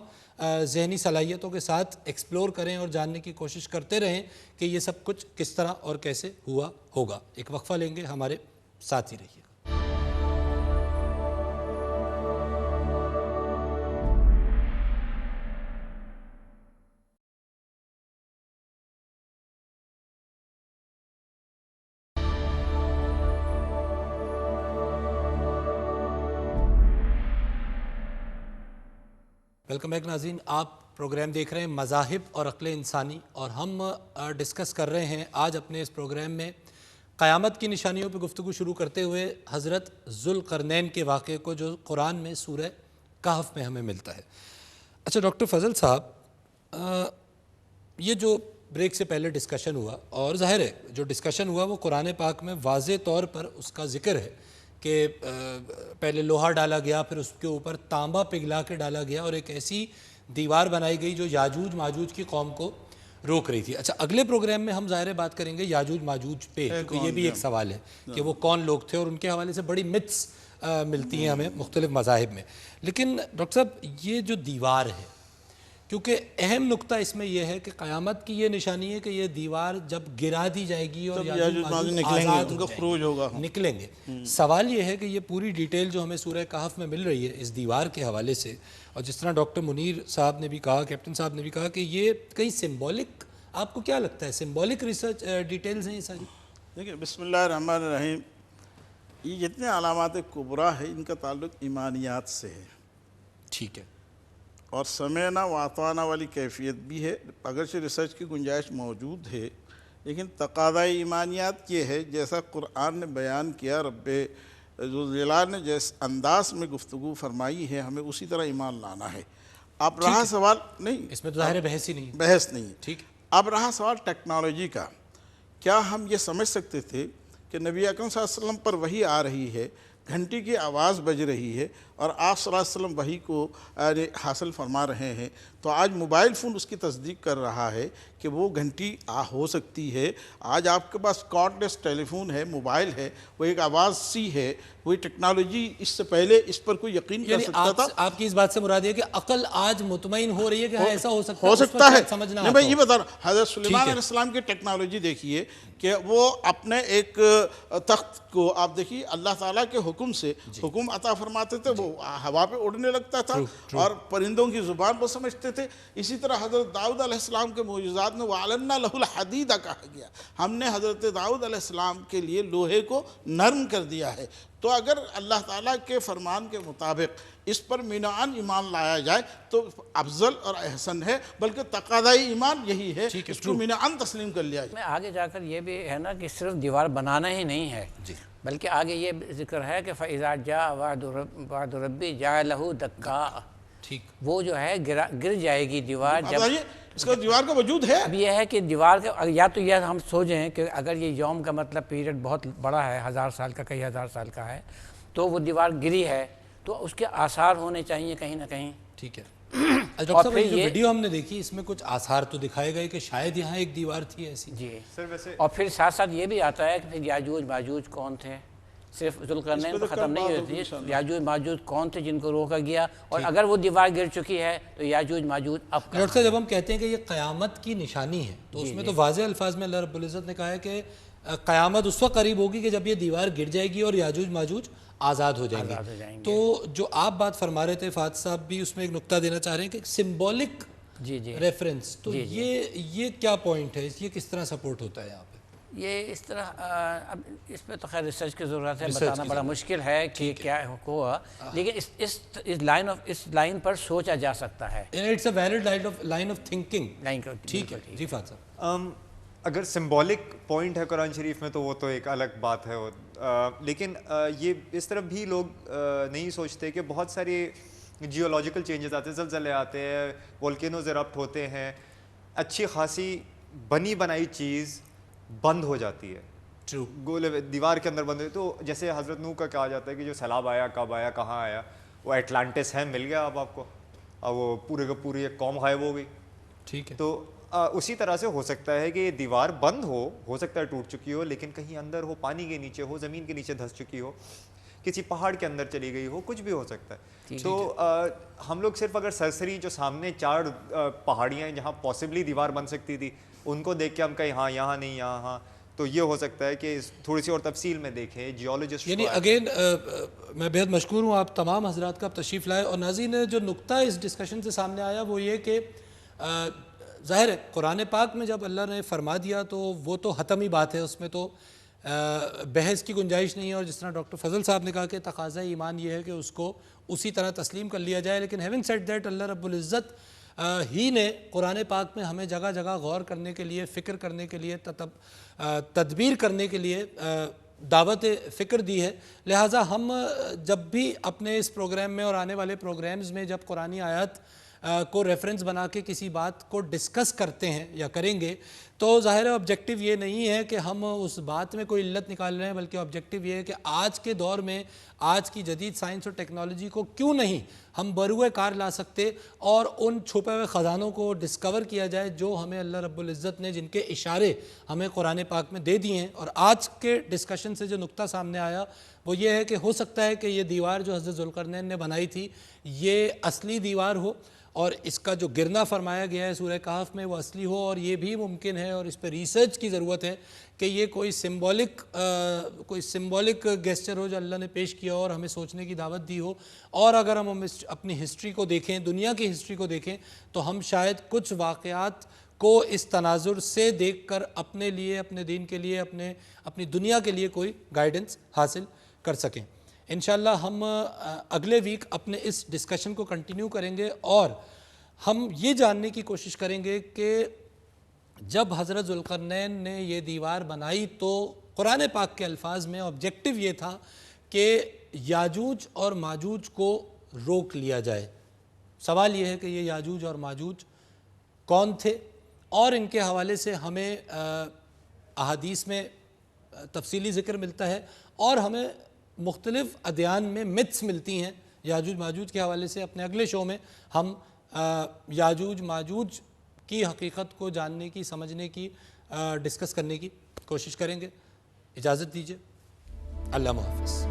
ذہنی صلاحیتوں کے ساتھ ایکسپلور کریں اور جاننے کی کوشش کرتے رہیں کہ یہ سب کچھ کس طرح اور کیسے ہوا ہوگا. ایک وقفہ لیں گے، ہمارے ساتھ ہی رہیے. ویلکم بیک ناظرین، آپ پروگرام دیکھ رہے ہیں مذاہب اور عقل انسانی، اور ہم ڈسکس کر رہے ہیں آج اپنے اس پروگرام میں قیامت کی نشانیوں پہ گفتگو شروع کرتے ہوئے حضرت ذوالقرنین کے واقعے کو جو قرآن میں سورہ کہف میں ہمیں ملتا ہے. اچھا ڈاکٹر فضل صاحب، یہ جو بریک سے پہلے ڈسکشن ہوا، اور ظاہر ہے جو ڈسکشن ہوا وہ قرآن پاک میں واضح طور پر اس کا ذکر ہے کہ پہلے لوہا ڈالا گیا، پھر اس کے اوپر تانبا پگھلا کے ڈالا گیا اور ایک ایسی دیوار بنائی گئی جو یاجوج ماجوج کی قوم کو روک رہی تھی. اچھا، اگلے پروگرام میں ہم ظاہر بات کریں گے یاجوج ماجوج پہ، کیونکہ یہ بھی ایک سوال ہے کہ وہ کون لوگ تھے، اور ان کے حوالے سے بڑی متس ملتی ہیں ہمیں مختلف مذاہب میں. لیکن ڈاکٹر صاحب، یہ جو دیوار ہے، کیونکہ اہم نقطہ اس میں یہ ہے کہ قیامت کی یہ نشانی ہے کہ یہ دیوار جب گرا دی جائے گی اور نکلیں گے. سوال یہ ہے کہ یہ پوری ڈیٹیل جو ہمیں سورہ کہف میں مل رہی ہے اس دیوار کے حوالے سے، اور جس طرح ڈاکٹر منیر صاحب نے بھی کہا، کیپٹن صاحب نے بھی کہا کہ یہ کئی سمبولک، آپ کو کیا لگتا ہے سمبولک ریسرچ ڈیٹیلز ہیں یہ ساری؟ دیکھیں، بسم اللہ الرحمن الرحیم، یہ جتنے علامات کبریٰ ہیں ان کا تعلق ایمانیات سے ہے. ٹھیک ہے. اور سمعنا واطعنا والی کیفیت بھی ہے، اگرچہ ریسرچ کی گنجائش موجود ہے، لیکن تقاضۂ ایمانیات یہ ہے جیسا قرآن نے بیان کیا، رب ذوالجلال نے جس انداز میں گفتگو فرمائی ہے ہمیں اسی طرح ایمان لانا ہے. اب رہا سوال نہیں، اس میں تو ظاہر بحث ہی نہیں، بحث نہیں. ٹھیک. اب رہا سوال ٹیکنالوجی کا. کیا ہم یہ سمجھ سکتے تھے کہ نبی اکرم صلی اللہ علیہ وسلم پر وحی آ رہی ہے، گھنٹی کی آواز بج رہی ہے اور آپ صلی اللہ علیہ وسلم وحی کو حاصل فرما رہے ہیں، تو آج موبائل فون اس کی تصدیق کر رہا ہے کہ وہ گھنٹی ہو سکتی ہے. آج آپ کے پاس کارڈ لیس ٹیلی فون ہے، موبائل ہے، وہ ایک آواز سی ہے. وہی ٹیکنالوجی اس سے پہلے اس پر کوئی یقین کر سکتا تھا؟ آپ کی اس بات سے مراد ہے کہ عقل آج مطمئن ہو رہی ہے کہ ایسا ہو سکتا ہے. ہو سکتا ہے. سمجھنا نہیں، میں یہ بتا رہا ہوں، حضرت سلیمان علیہ السلام کی ٹیکنالوجی دیکھیے کہ وہ اپنے ایک تخت کو، آپ دیکھیے اللہ تعالیٰ کے حکم سے حکم عطا فرماتے تھے، وہ ہوا پہ اڑنے لگتا تھا اور پرندوں کی زبان کو سمجھتے تھے. اسی طرح حضرت داؤد علیہ السلام کے معجزات میں وَعَلَنَّا لَهُ الْحَدِيدَ کہا گیا، ہم نے حضرت داؤد علیہ السلام کے لیے لوہے کو نرم کر دیا ہے. تو اگر اللہ تعالیٰ کے فرمان کے مطابق اس پر مینعان ایمان لایا جائے تو افضل اور احسن ہے، بلکہ تقاضائی ایمان یہی ہے، اس کو مینعان تسلیم کر لیا جائے. میں آگے جا کر یہ بھی ہے نا کہ صرف دیوار بنانا ہی نہیں ہے، بلکہ آگے یہ ذکر ہے کہ فَإِذَا جَاءَ وَعْدُ رَبِّي جَعَلَهُ دَكَّاءَ، ٹھیک، وہ جو ہے گر جائے گی دیوار. جب اس کا دیوار کا وجود ہے. اب یہ ہے کہ دیوار کا، یا تو یہ ہم سوچیں کہ اگر یہ یوم کا مطلب پیریڈ بہت بڑا ہے، 1000 سال کا، کئی ہزار سال کا ہے، تو وہ دیوار گری ہے تو اس کے آثار ہونے چاہیے کہیں نہ کہیں. ٹھیک ہے. ڈاکٹر صاحب، جو ویڈیو ہم نے دیکھی اس میں کچھ آثار تو دکھائے گئے کہ شاید یہاں ایک دیوار تھی ایسی. جی اور پھر ساتھ ساتھ یہ بھی آتا ہے کہ پھر یاجوج ماجوج کون تھے. صرف ذوالقرنین پر ختم نہیں ہوتی، یاجوج ماجوج کون تھے جن کو روکا گیا، اور اگر وہ دیوار گر چکی ہے تو یاجوج ماجوج اب. ڈاکٹر صاحب، جب ہم کہتے ہیں کہ یہ قیامت کی نشانی ہے تو اس میں تو واضح الفاظ میں اللہ رب العزت نے کہا ہے کہ قیامت اس وقت قریب ہوگی کہ جب یہ دیوار گر جائے گی اور یاجوج ماجوج آزاد ہو جائیں گے. تو جو آپ بات فرما رہے تھے فاتح صاحب بھی اس میں ایک نقطہ دینا چاہ رہے ہیں کہ سمبولک ریفرنس، تو یہ کیا پوائنٹ ہے، یہ کس طرح سپورٹ ہوتا ہے یہاں پہ؟ یہ اس طرح، اب اس پہ تو خیر ریسرچ کی ضرورت ہے، بتانا بڑا مشکل ہے کہ کیا ہوا، لیکن اس لائن پر سوچا جا سکتا ہے. It's a valid line of thinking. ٹھیک ہے جی فاتح صاحب. اگر سمبولک پوائنٹ ہے قرآن شریف میں تو وہ تو ایک الگ بات ہے، لیکن یہ اس طرف بھی لوگ نہیں سوچتے کہ بہت سارے جیولوجیکل چینجز آتے ہیں, زلزلے آتے ہیں, والکینوز ایرپٹ ہوتے ہیں, اچھی خاصی بنی بنائی چیز بند ہو جاتی ہے, گولے دیوار کے اندر بند ہوئی. تو جیسے حضرت نوح کا کہا جاتا ہے کہ جو سیلاب آیا, کب آیا, کہاں آیا, وہ اٹلانٹس ہے, مل گیا اب آپ کو, اب وہ پورے کا پوری ایک قوم غائب ہو گئی. ٹھیک ہے. تو اسی طرح سے ہو سکتا ہے کہ یہ دیوار بند ہو سکتا ہے ٹوٹ چکی ہو, لیکن کہیں اندر ہو, پانی کے نیچے ہو, زمین کے نیچے دھس چکی ہو, کسی پہاڑ کے اندر چلی گئی ہو, کچھ بھی ہو سکتا ہے. تو ہم لوگ صرف اگر سرسری جو سامنے 4 پہاڑیاں ہیں جہاں پاسبلی دیوار بن سکتی تھی ان کو دیکھ کے ہم کہیں ہاں یہاں نہیں یہاں ہاں, تو یہ ہو سکتا ہے کہ تھوڑی سی اور تفصیل میں دیکھیں جیولوجسٹ. یعنی اگین میں بہت مشکور ہوں آپ تمام حضرات کا آپ تشریف لائے. اور ناظرین جو نقطہ اس ڈسکشن سے سامنے آیا وہ یہ کہ ظاہر ہے قرآن پاک میں جب اللہ نے فرما دیا تو وہ تو حتمی بات ہے, اس میں تو بحث کی گنجائش نہیں ہے. اور جس طرح ڈاکٹر فضل صاحب نے کہا کہ تقاضۂ ایمان یہ ہے کہ اس کو اسی طرح تسلیم کر لیا جائے. لیکن ہیونگ سیڈ دیٹ اللہ رب العزت ہی نے قرآن پاک میں ہمیں جگہ جگہ غور کرنے کے لیے, فکر کرنے کے لیے, تدبیر کرنے کے لیے دعوت فکر دی ہے. لہٰذا ہم جب بھی اپنے اس پروگرام میں اور آنے والے پروگرامز میں جب قرآنی آیات کو ریفرنس بنا کے کسی بات کو ڈسکس کرتے ہیں یا کریں گے تو ظاہر آبجیکٹو یہ نہیں ہے کہ ہم اس بات میں کوئی علت نکال رہے ہیں, بلکہ آبجیکٹو یہ ہے کہ آج کے دور میں آج کی جدید سائنس اور ٹیکنالوجی کو کیوں نہیں ہم بروئے کار لا سکتے اور ان چھپے ہوئے خزانوں کو ڈسکور کیا جائے جو ہمیں اللہ رب العزت نے جن کے اشارے ہمیں قرآن پاک میں دے دیے ہیں. اور آج کے ڈسکشن سے جو نقطہ سامنے آیا وہ یہ ہے کہ ہو سکتا ہے کہ یہ دیوار جو حضرت ذوالقرنین نے بنائی تھی یہ اصلی دیوار ہو اور اس کا جو گرنا فرمایا گیا ہے سورہ کہف میں وہ اصلی ہو, اور یہ بھی ممکن ہے اور اس پہ ریسرچ کی ضرورت ہے کہ یہ کوئی سمبولک گیسچر ہو جو اللہ نے پیش کیا ہو اور ہمیں سوچنے کی دعوت دی ہو. اور اگر ہم اپنی ہسٹری کو دیکھیں, دنیا کی ہسٹری کو دیکھیں, تو ہم شاید کچھ واقعات کو اس تناظر سے دیکھ کر اپنے لیے, اپنے دین کے لیے, اپنی دنیا کے لیے کوئی گائیڈنس حاصل کر سکیں. انشاءاللہ ہم اگلے ویک اپنے اس ڈسکشن کو کنٹینیو کریں گے اور ہم یہ جاننے کی کوشش کریں گے کہ جب حضرت ذوالقرنین نے یہ دیوار بنائی تو قرآن پاک کے الفاظ میں آبجیکٹو یہ تھا کہ یاجوج اور ماجوج کو روک لیا جائے. سوال یہ ہے کہ یہ یاجوج اور ماجوج کون تھے, اور ان کے حوالے سے ہمیں احادیث میں تفصیلی ذکر ملتا ہے اور ہمیں مختلف ادیان میں متس ملتی ہیں یاجوج ماجوج کے حوالے سے. اپنے اگلے شو میں ہم یاجوج ماجوج کی حقیقت کو جاننے کی, سمجھنے کی, ڈسکس کرنے کی کوشش کریں گے. اجازت دیجیے. اللہ حافظ.